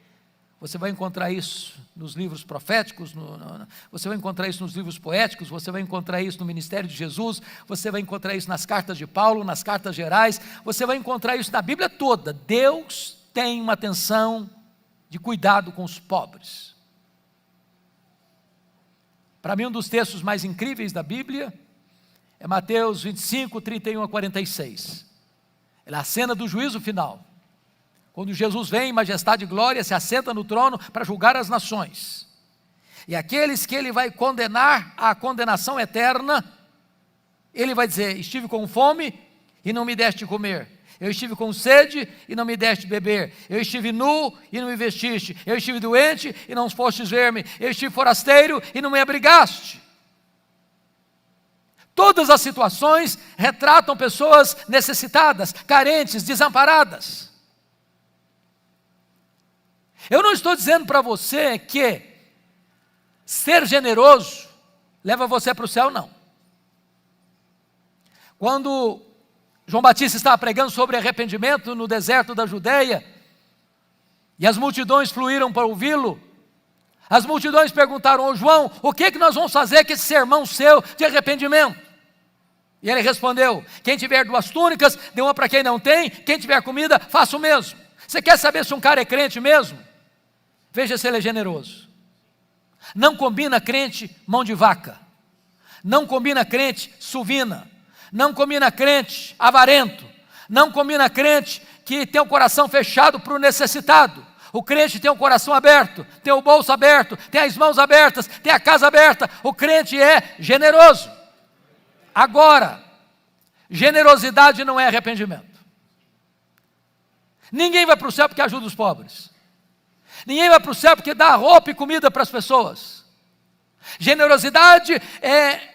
S1: você vai encontrar isso nos livros proféticos, você vai encontrar isso nos livros poéticos, você vai encontrar isso no ministério de Jesus, você vai encontrar isso nas cartas de Paulo, nas cartas gerais, você vai encontrar isso na Bíblia toda. Deus tem uma atenção de cuidado com os pobres. Para mim, um dos textos mais incríveis da Bíblia é Mateus 25, 31 a 46. É a cena do juízo final. Quando Jesus vem em majestade e glória, se assenta no trono para julgar as nações. E aqueles que ele vai condenar à condenação eterna, ele vai dizer: estive com fome e não me deste comer. Eu estive com sede e não me deste beber. Eu estive nu e não me vestiste. Eu estive doente e não fostes ver-me. Eu estive forasteiro e não me abrigaste. Todas as situações retratam pessoas necessitadas, carentes, desamparadas. Eu não estou dizendo para você que ser generoso leva você para o céu, não. Quando João Batista estava pregando sobre arrependimento no deserto da Judeia, e as multidões fluíram para ouvi-lo, as multidões perguntaram: ô João, o que nós vamos fazer com esse sermão seu de arrependimento? E ele respondeu: quem tiver 2 túnicas, dê uma para quem não tem, quem tiver comida, faça o mesmo. Você quer saber se um cara é crente mesmo? Veja se ele é generoso. Não combina crente mão de vaca, não combina crente suvina, não combina crente avarento, não combina crente que tem o coração fechado para o necessitado. O crente tem o coração aberto, tem o bolso aberto, tem as mãos abertas, tem a casa aberta. O crente é generoso. Agora, generosidade não é arrependimento. Ninguém vai para o céu porque ajuda os pobres. Ninguém vai para o céu porque dá roupa e comida para as pessoas. Generosidade é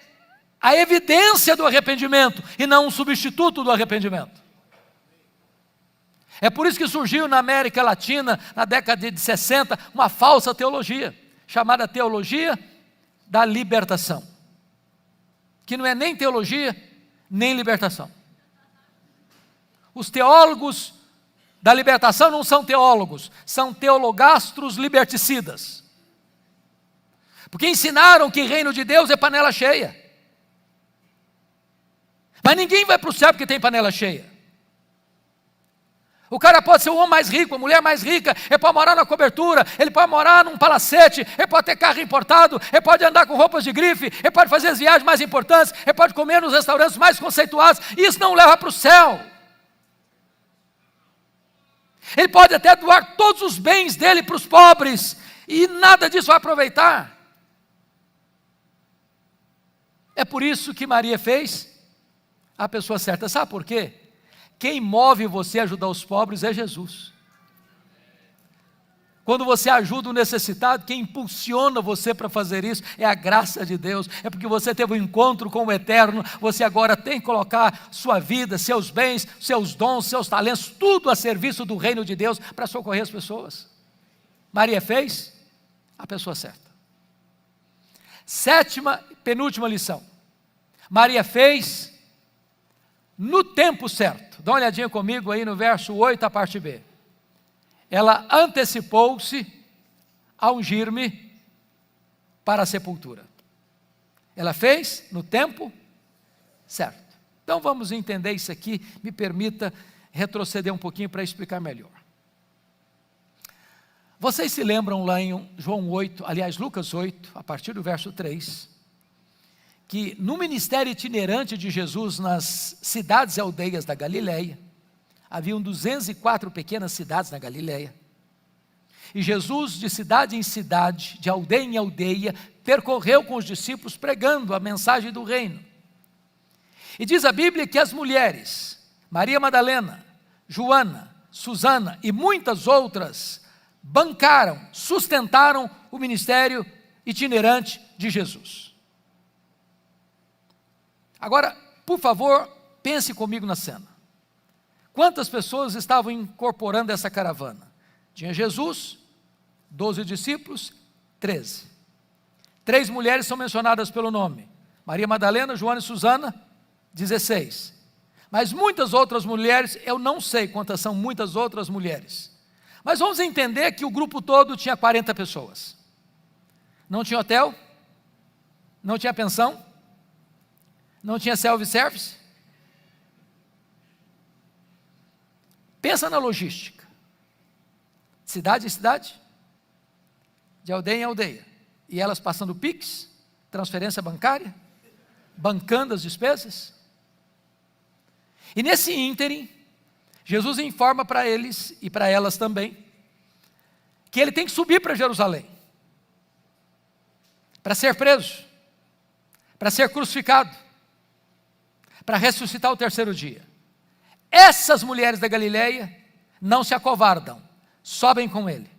S1: a evidência do arrependimento e não um substituto do arrependimento. É por isso que surgiu na América Latina, na década de 60, uma falsa teologia, chamada teologia da libertação, que não é nem teologia, nem libertação. Os teólogos da libertação não são teólogos, são teologastros liberticidas, porque ensinaram que reino de Deus é panela cheia. Mas ninguém vai para o céu porque tem panela cheia. O cara pode ser o homem mais rico, a mulher mais rica, ele pode morar na cobertura, ele pode morar num palacete, ele pode ter carro importado, ele pode andar com roupas de grife, ele pode fazer as viagens mais importantes, ele pode comer nos restaurantes mais conceituados. Isso não leva para o céu. Ele pode até doar todos os bens dele para os pobres, e nada disso vai aproveitar. É por isso que Maria fez a pessoa certa. Sabe por quê? Quem move você a ajudar os pobres é Jesus. Quando você ajuda o necessitado, quem impulsiona você para fazer isso é a graça de Deus. É porque você teve um encontro com o Eterno. Você agora tem que colocar sua vida, seus bens, seus dons, seus talentos, tudo a serviço do reino de Deus para socorrer as pessoas. Maria fez a pessoa certa. 7ª, penúltima lição. Maria fez no tempo certo. Dá uma olhadinha comigo aí no verso 8, a parte B. Ela antecipou-se a ungir-me para a sepultura. Ela fez no tempo certo. Então vamos entender isso aqui. Me permita retroceder um pouquinho para explicar melhor. Vocês se lembram lá em João 8, aliás Lucas 8, a partir do verso 3, que no ministério itinerante de Jesus nas cidades e aldeias da Galileia, haviam 204 pequenas cidades na Galileia, e Jesus de cidade em cidade, de aldeia em aldeia, percorreu com os discípulos pregando a mensagem do reino. E diz a Bíblia que as mulheres, Maria Madalena, Joana, Susana e muitas outras, bancaram, sustentaram o ministério itinerante de Jesus. Agora, por favor, pense comigo na cena. Quantas pessoas estavam incorporando essa caravana? Tinha Jesus, 12 discípulos, 13. 3 mulheres são mencionadas pelo nome: Maria Madalena, Joana e Susana, 16. Mas muitas outras mulheres, eu não sei quantas são muitas outras mulheres. Mas vamos entender que o grupo todo tinha 40 pessoas. Não tinha hotel, não tinha pensão, não tinha self-service. Pensa na logística. Cidade em cidade, de aldeia em aldeia. E elas passando Pix, transferência bancária, bancando as despesas. E nesse ínterim, Jesus informa para eles e para elas também, que ele tem que subir para Jerusalém, para ser preso, para ser crucificado, para ressuscitar o terceiro dia. Essas mulheres da Galileia não se acovardam, sobem com ele,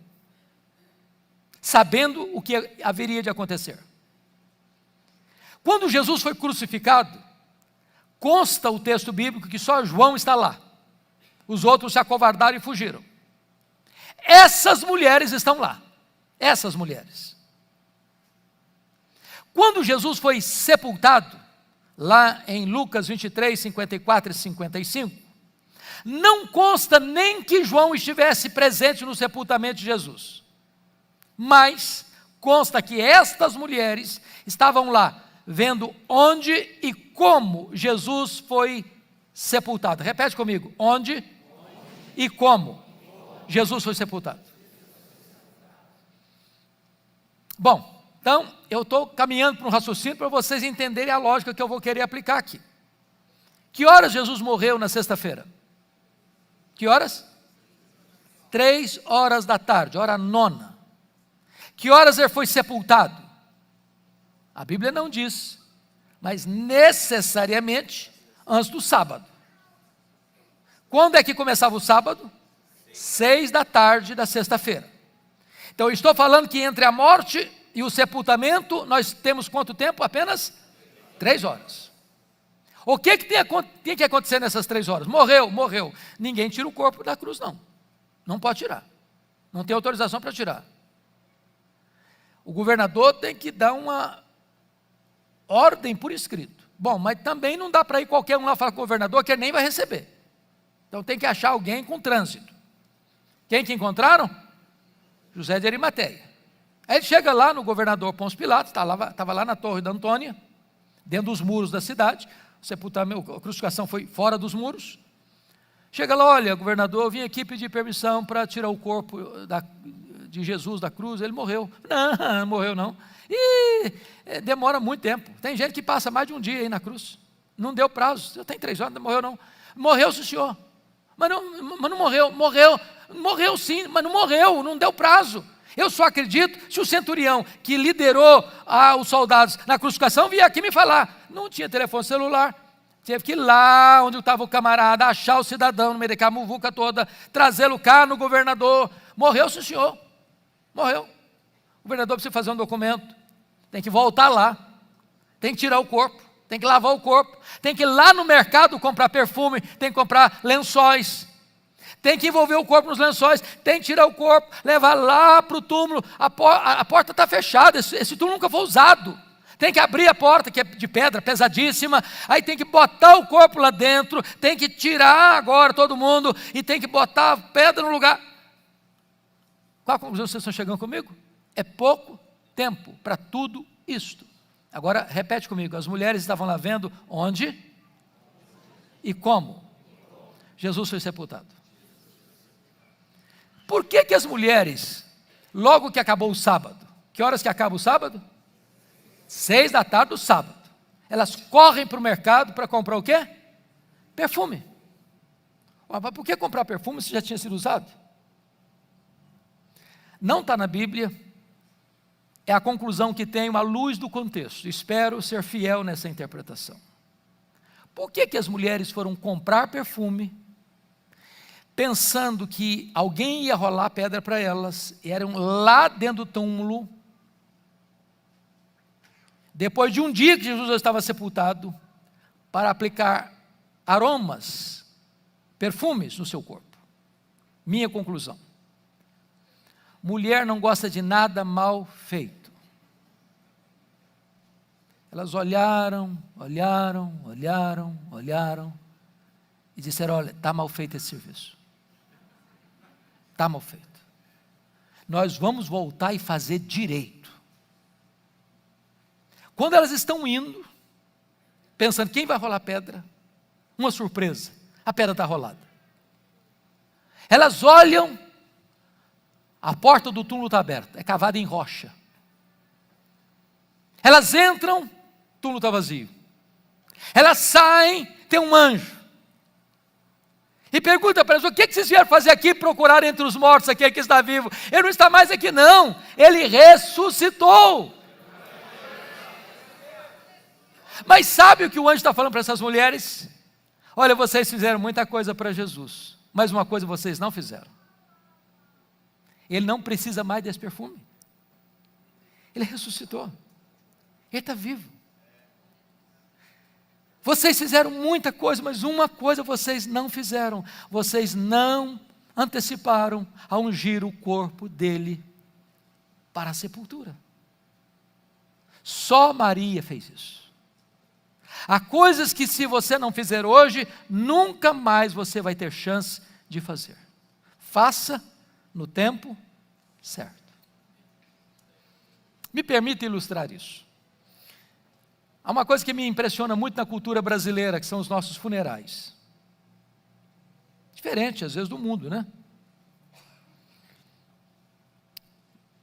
S1: sabendo o que haveria de acontecer. Quando Jesus foi crucificado, consta o texto bíblico que só João está lá. Os outros se acovardaram e fugiram. Essas mulheres estão lá. Essas mulheres. Quando Jesus foi sepultado, lá em Lucas 23, 54 e 55, não consta nem que João estivesse presente no sepultamento de Jesus. Mas consta que estas mulheres estavam lá, vendo onde e como Jesus foi sepultado. Repete comigo, onde e como Jesus foi sepultado. Bom, então eu estou caminhando para um raciocínio para vocês entenderem a lógica que eu vou querer aplicar aqui. Que horas Jesus morreu na sexta-feira? Que horas? 3 horas da tarde, hora nona. Que horas ele foi sepultado? A Bíblia não diz, mas necessariamente antes do sábado. Quando é que começava o sábado? 6 da tarde da sexta-feira. Então eu estou falando que entre a morte e o sepultamento, nós temos quanto tempo? Apenas 3 horas. O que tem que acontecer nessas 3 horas? Morreu. Ninguém tira o corpo da cruz, não. Não pode tirar. Não tem autorização para tirar. O governador tem que dar uma ordem por escrito. Bom, mas também não dá para ir qualquer um lá falar com o governador que ele nem vai receber. Então tem que achar alguém com trânsito. Quem que encontraram? José de Arimateia. Aí ele chega lá no governador Pôncio Pilatos, estava lá na Torre da Antônia, dentro dos muros da cidade. O sepultamento, a crucificação foi fora dos muros. Chega lá, olha, governador, eu vim aqui pedir permissão para tirar o corpo de Jesus da cruz. Ele morreu. Não morreu não. E demora muito tempo. Tem gente que passa mais de um dia aí na cruz. Não deu prazo. Já tem 3 horas, não morreu não. Morreu, sim, senhor. Mas não morreu. Morreu sim, mas não morreu, não deu prazo. Eu só acredito se o centurião que liderou os soldados na crucificação vier aqui me falar. Não tinha telefone celular, teve que ir lá onde estava o camarada, achar o cidadão no meio daquela muvuca toda, trazê-lo cá no governador. Morreu, sim, senhor. Morreu. O governador precisa fazer um documento, tem que voltar lá, tem que tirar o corpo, tem que lavar o corpo, tem que ir lá no mercado comprar perfume, tem que comprar lençóis, tem que envolver o corpo nos lençóis, tem que tirar o corpo, levar lá para o túmulo. A porta está fechada, esse túmulo nunca foi usado. Tem que abrir a porta, que é de pedra, pesadíssima. Aí tem que botar o corpo lá dentro, tem que tirar agora todo mundo e tem que botar a pedra no lugar. Qual a conclusão vocês estão chegando comigo? É pouco tempo para tudo isto. Agora repete comigo, as mulheres estavam lá vendo onde e como Jesus foi sepultado. Por que as mulheres, logo que acabou o sábado, que horas que acaba o sábado? 6 da tarde do sábado. Elas correm para o mercado para comprar o quê? Perfume. Mas por que comprar perfume se já tinha sido usado? Não está na Bíblia, é a conclusão que tenho à luz do contexto. Espero ser fiel nessa interpretação. Por que as mulheres foram comprar perfume, pensando que alguém ia rolar pedra para elas, e eram lá dentro do túmulo, depois de um dia que Jesus estava sepultado, para aplicar aromas, perfumes no seu corpo? Minha conclusão: mulher não gosta de nada mal feito. Elas olharam e disseram: olha, está mal feito esse serviço. Está mal feito. Nós vamos voltar e fazer direito. Quando elas estão indo, pensando quem vai rolar pedra, uma surpresa, a pedra está rolada. Elas olham, a porta do túmulo está aberta, é cavada em rocha. Elas entram, o túmulo está vazio. Elas saem, tem um anjo. E pergunta para eles: o que vocês vieram fazer aqui, procurar entre os mortos aquele que está vivo? Ele não está mais aqui não, ele ressuscitou. Mas sabe o que o anjo está falando para essas mulheres? Olha, vocês fizeram muita coisa para Jesus, mas uma coisa vocês não fizeram. Ele não precisa mais desse perfume. Ele ressuscitou. Ele está vivo. Vocês fizeram muita coisa, mas uma coisa vocês não fizeram. Vocês não anteciparam a ungir o corpo dele para a sepultura. Só Maria fez isso. Há coisas que, se você não fizer hoje, nunca mais você vai ter chance de fazer. Faça no tempo certo. Me permita ilustrar isso. Há uma coisa que me impressiona muito na cultura brasileira, que são os nossos funerais. Diferente, às vezes, do mundo, né?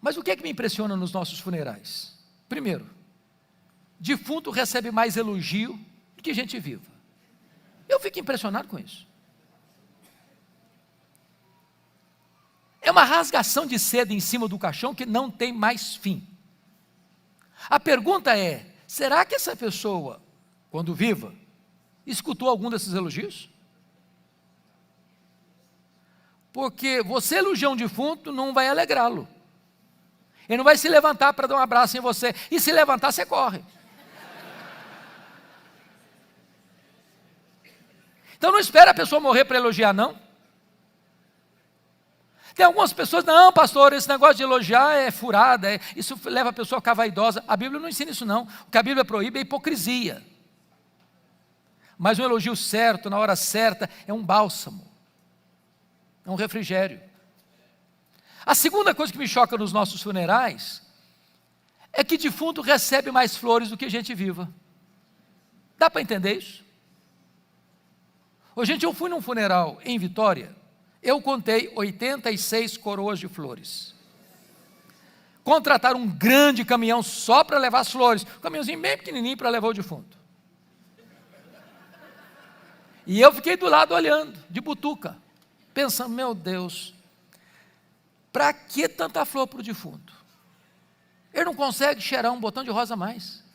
S1: Mas o que é que me impressiona nos nossos funerais? Primeiro, defunto recebe mais elogio do que gente viva. Eu fico impressionado com isso. É uma rasgação de seda em cima do caixão que não tem mais fim. A pergunta é: será que essa pessoa, quando viva, escutou algum desses elogios? Porque você elogiar um defunto não vai alegrá-lo. Ele não vai se levantar para dar um abraço em você. E se levantar, você corre. Então não espera a pessoa morrer para elogiar, não. Tem algumas pessoas: não, pastor, esse negócio de elogiar é furada, isso leva a pessoa a ficar vaidosa. A Bíblia não ensina isso não. O que a Bíblia proíbe é a hipocrisia. Mas um elogio certo, na hora certa, é um bálsamo, é um refrigério. A segunda coisa que me choca nos nossos funerais é que defunto recebe mais flores do que gente viva. Dá para entender isso? Ô, gente, eu fui num funeral em Vitória, eu contei 86 coroas de flores. Contrataram um grande caminhão só para levar as flores, um caminhãozinho bem pequenininho para levar o defunto. E eu fiquei do lado olhando, de butuca, pensando: meu Deus, para que tanta flor para o defunto? Ele não consegue cheirar um botão de rosa a mais.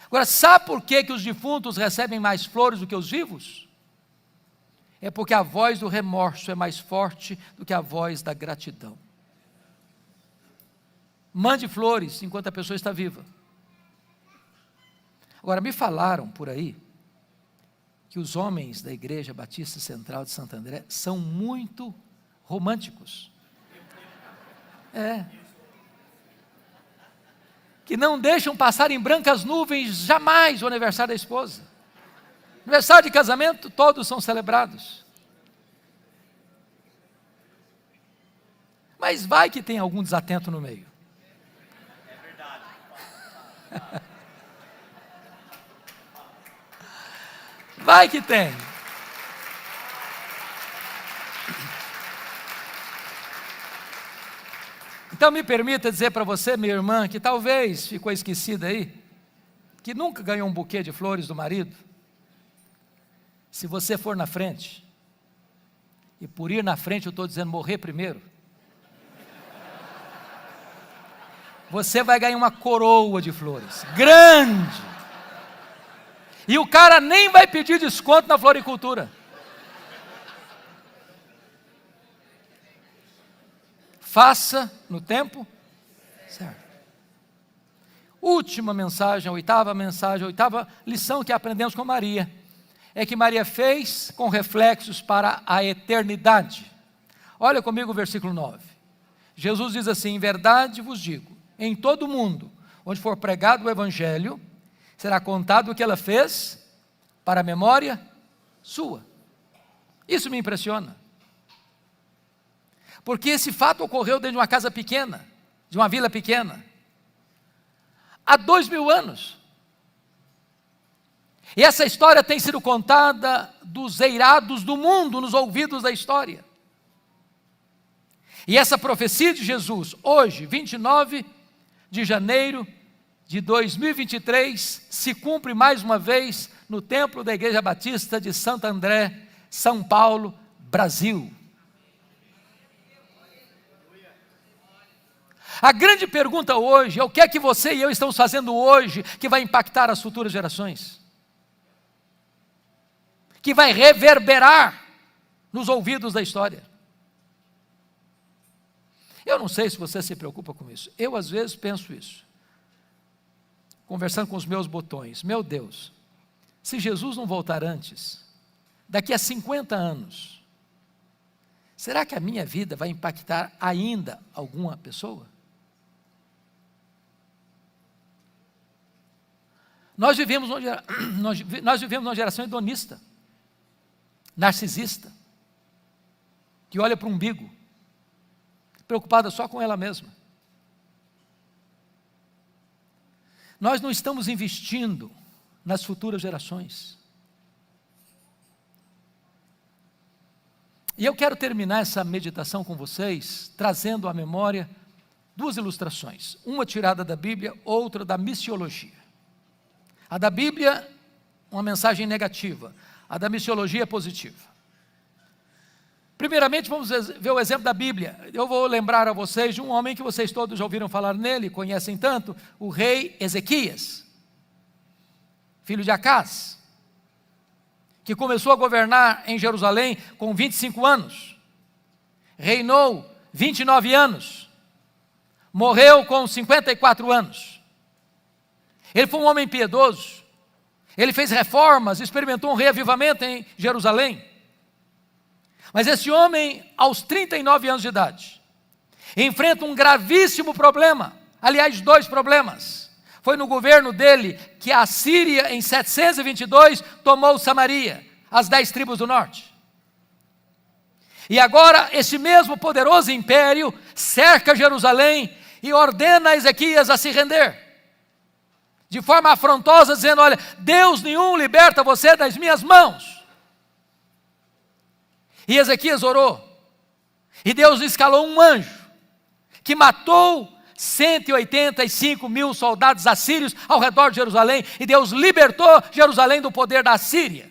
S1: Agora, sabe por que os defuntos recebem mais flores do que os vivos? É porque a voz do remorso é mais forte do que a voz da gratidão. Mande flores enquanto a pessoa está viva. Agora, me falaram por aí que os homens da Igreja Batista Central de Santo André são muito românticos. Que não deixam passar em brancas nuvens jamais o aniversário da esposa. Aniversário de casamento, todos são celebrados. Mas vai que tem algum desatento no meio. É verdade. Vai que tem. Então me permita dizer para você, minha irmã, que talvez ficou esquecida aí, que nunca ganhou um buquê de flores do marido. Se você for na frente, e por ir na frente eu estou dizendo morrer primeiro, você vai ganhar uma coroa de flores, grande. E o cara nem vai pedir desconto na floricultura. Faça no tempo certo. Última mensagem, a oitava lição que aprendemos com Maria, é que Maria fez com reflexos para a eternidade. Olha comigo o versículo 9. Jesus diz assim: em verdade vos digo, em todo o mundo, onde for pregado o Evangelho, será contado o que ela fez para a memória sua. Isso me impressiona. Porque esse fato ocorreu dentro de uma casa pequena, de uma vila pequena, há 2000 anos. E essa história tem sido contada dos eirados do mundo nos ouvidos da história. E essa profecia de Jesus, hoje, 29 de janeiro de 2023 se cumpre mais uma vez no templo da Igreja Batista de Santo André, São Paulo, Brasil. A grande pergunta hoje é o que é que você e eu estamos fazendo hoje que vai impactar as futuras gerações, que vai reverberar nos ouvidos da história. Eu não sei se você se preocupa com isso, eu às vezes penso isso, conversando com os meus botões. Meu Deus, se Jesus não voltar antes, daqui a 50 anos, será que a minha vida vai impactar ainda alguma pessoa? Nós vivemos numa geração hedonista, narcisista, que olha para o umbigo, preocupada só com ela mesma. Nós não estamos investindo nas futuras gerações. E eu quero terminar essa meditação com vocês, trazendo à memória duas ilustrações, uma tirada da Bíblia, outra da missiologia. A da Bíblia, uma mensagem negativa, a da missiologia positiva. Primeiramente, vamos ver o exemplo da Bíblia. Eu vou lembrar a vocês de um homem que vocês todos já ouviram falar nele, conhecem tanto, o rei Ezequias, filho de Acás, que começou a governar em Jerusalém com 25 anos, reinou 29 anos, morreu com 54 anos. Ele foi um homem piedoso, ele fez reformas, experimentou um reavivamento em Jerusalém. Mas esse homem, aos 39 anos de idade, enfrenta um gravíssimo problema, aliás, dois problemas. Foi no governo dele que a Síria, em 722, tomou Samaria, as 10 tribos do norte. E agora, esse mesmo poderoso império cerca Jerusalém e ordena a Ezequias a se render, de forma afrontosa, dizendo: olha, Deus nenhum liberta você das minhas mãos. E Ezequias orou, e Deus escalou um anjo, que matou 185 mil soldados assírios ao redor de Jerusalém, e Deus libertou Jerusalém do poder da Síria.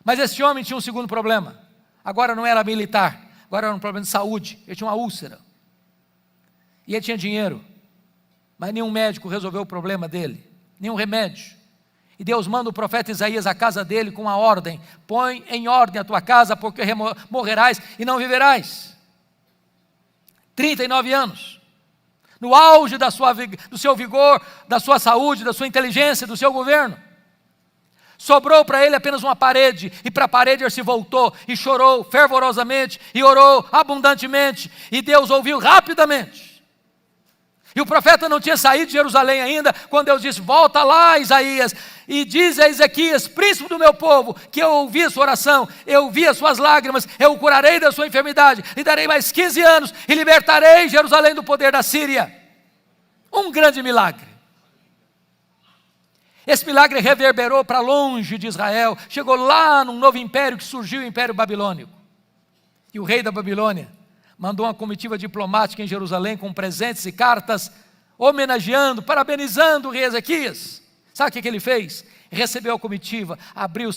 S1: Mas esse homem tinha um segundo problema, agora não era militar, agora era um problema de saúde, ele tinha uma úlcera, e ele tinha dinheiro, mas nenhum médico resolveu o problema dele, nenhum remédio. E Deus manda o profeta Isaías à casa dele com a ordem: põe em ordem a tua casa, porque morrerás e não viverás. 39 anos, no auge do seu vigor, da sua saúde, da sua inteligência, do seu governo. Sobrou para ele apenas uma parede, e para a parede ele se voltou, e chorou fervorosamente, e orou abundantemente, e Deus ouviu rapidamente. E o profeta não tinha saído de Jerusalém ainda, quando Deus disse: volta lá, Isaías, e diz a Ezequias, príncipe do meu povo, que eu ouvi a sua oração, eu vi as suas lágrimas, eu o curarei da sua enfermidade, lhe darei mais 15 anos, e libertarei Jerusalém do poder da Síria. Um grande milagre. Esse milagre reverberou para longe de Israel, chegou lá num novo império que surgiu, o Império Babilônico. E o rei da Babilônia mandou uma comitiva diplomática em Jerusalém com presentes e cartas, homenageando, parabenizando o rei Ezequias. Sabe o que ele fez? Recebeu a comitiva, abriu os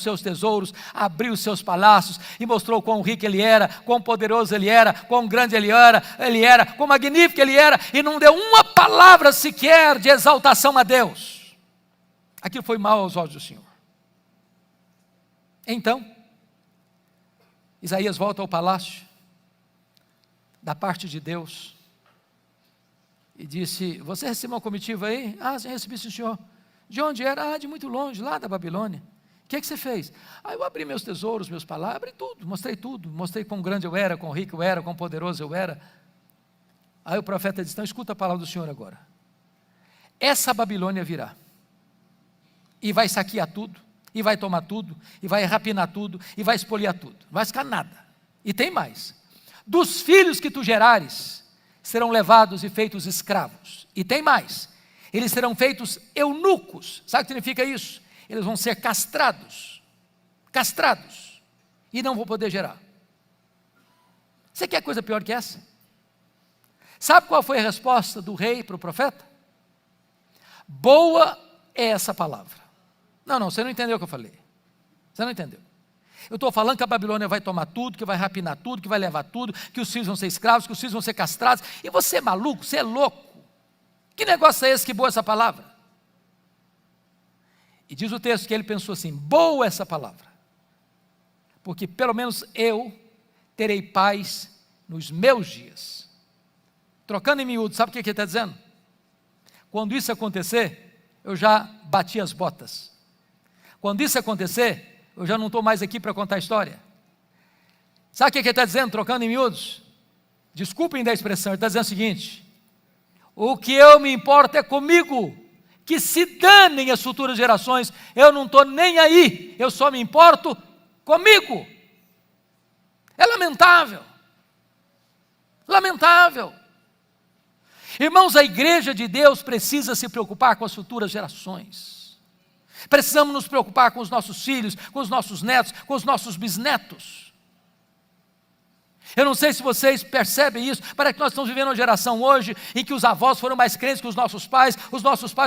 S1: seus tesouros, abriu os seus palácios e mostrou quão rico ele era, quão poderoso ele era, quão grande ele era, quão magnífico ele era, e não deu uma palavra sequer de exaltação a Deus. Aquilo foi mal aos olhos do Senhor. Então, Isaías volta ao palácio, da parte de Deus, e disse: você recebeu uma comitiva aí? Ah, sim, recebi, sim, senhor. De onde era? Ah, de muito longe, lá da Babilônia. O que você fez? Ah, eu abri meus tesouros, meus palácios, abri tudo, mostrei quão grande eu era, quão rico eu era, quão poderoso eu era. Aí o profeta disse: então escuta a palavra do Senhor agora. Essa Babilônia virá, e vai saquear tudo, e vai tomar tudo, e vai rapinar tudo, e vai espoliar tudo, não vai ficar nada. E tem mais: dos filhos que tu gerares, serão levados e feitos escravos. E tem mais: eles serão feitos eunucos. Sabe o que significa isso? Eles vão ser castrados, e não vão poder gerar. Você quer coisa pior que essa? Sabe qual foi a resposta do rei para o profeta? Boa é essa palavra. Não, você não entendeu o que eu falei. Você não entendeu. Eu estou falando que a Babilônia vai tomar tudo, que vai rapinar tudo, que vai levar tudo, que os filhos vão ser escravos, que os filhos vão ser castrados. E você é maluco, você é louco. Que negócio é esse que boa essa palavra? E diz o texto que ele pensou assim, boa essa palavra, porque pelo menos eu terei paz nos meus dias. Trocando em miúdo, sabe o que ele está dizendo? Quando isso acontecer, eu já bati as botas. Quando isso acontecer, eu já não estou mais aqui para contar a história. Sabe o que ele está dizendo, trocando em miúdos? Desculpem da expressão, ele está dizendo o seguinte, o que eu me importo é comigo, que se danem as futuras gerações, eu não estou nem aí, eu só me importo comigo. É lamentável, lamentável. Irmãos, a igreja de Deus precisa se preocupar com as futuras gerações. Precisamos nos preocupar com os nossos filhos, com os nossos netos, com os nossos bisnetos. Eu não sei se vocês percebem isso, parece que nós estamos vivendo uma geração hoje em que os avós foram mais crentes que os nossos pais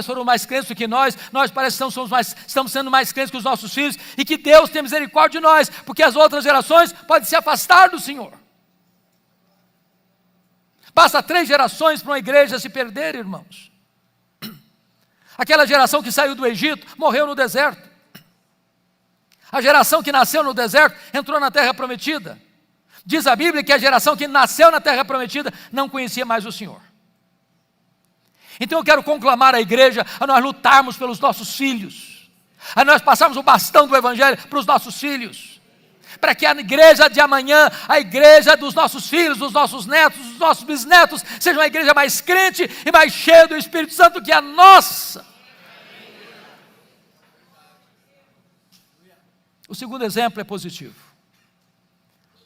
S1: foram mais crentes do que nós parece que estamos sendo mais crentes que os nossos filhos, e que Deus tem misericórdia de nós, porque as outras gerações podem se afastar do Senhor. Basta 3 gerações para uma igreja se perder, irmãos. Aquela geração que saiu do Egito, morreu no deserto. A geração que nasceu no deserto, entrou na terra prometida. Diz a Bíblia que a geração que nasceu na terra prometida não conhecia mais o Senhor. Então eu quero conclamar a igreja a nós lutarmos pelos nossos filhos, a nós passarmos o bastão do Evangelho para os nossos filhos, para que a igreja de amanhã, a igreja dos nossos filhos, dos nossos netos, dos nossos bisnetos, seja uma igreja mais crente e mais cheia do Espírito Santo que a nossa. O segundo exemplo é positivo.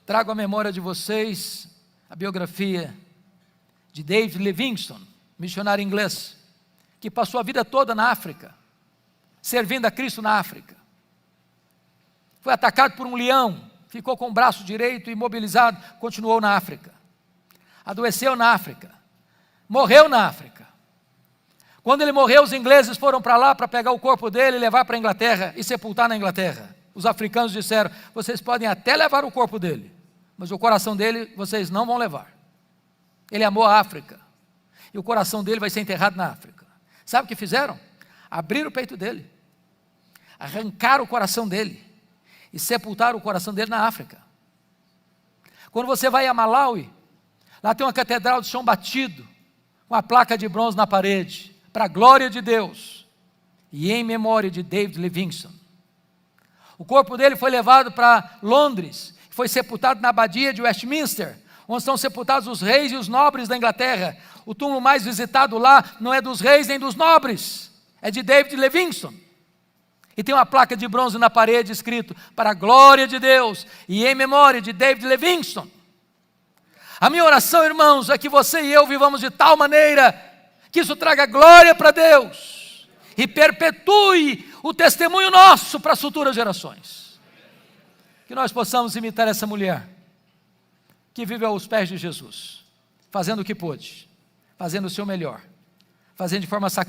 S1: Trago à memória de vocês a biografia de David Livingstone, missionário inglês, que passou a vida toda na África, servindo a Cristo na África. Foi atacado por um leão, ficou com o braço direito imobilizado, continuou na África. Adoeceu na África, morreu na África. Quando ele morreu, os ingleses foram para lá para pegar o corpo dele e levar para a Inglaterra e sepultar na Inglaterra. Os africanos disseram, vocês podem até levar o corpo dele, mas o coração dele vocês não vão levar. Ele amou a África, e o coração dele vai ser enterrado na África. Sabe o que fizeram? Abriram o peito dele, arrancaram o coração dele, e sepultaram o coração dele na África. Quando você vai a Malawi, lá tem uma catedral de chão batido, com a placa de bronze na parede, para a glória de Deus, e em memória de David Livingstone. O corpo dele foi levado para Londres, foi sepultado na abadia de Westminster, onde estão sepultados os reis e os nobres da Inglaterra. O túmulo mais visitado lá não é dos reis nem dos nobres, é de David Livingstone. E tem uma placa de bronze na parede escrito, para a glória de Deus e em memória de David Livingstone. A minha oração, irmãos, é que você e eu vivamos de tal maneira que isso traga glória para Deus e perpetue o testemunho nosso para as futuras gerações. Que nós possamos imitar essa mulher que vive aos pés de Jesus, fazendo o que pôde, fazendo o seu melhor, fazendo de forma sacrificada.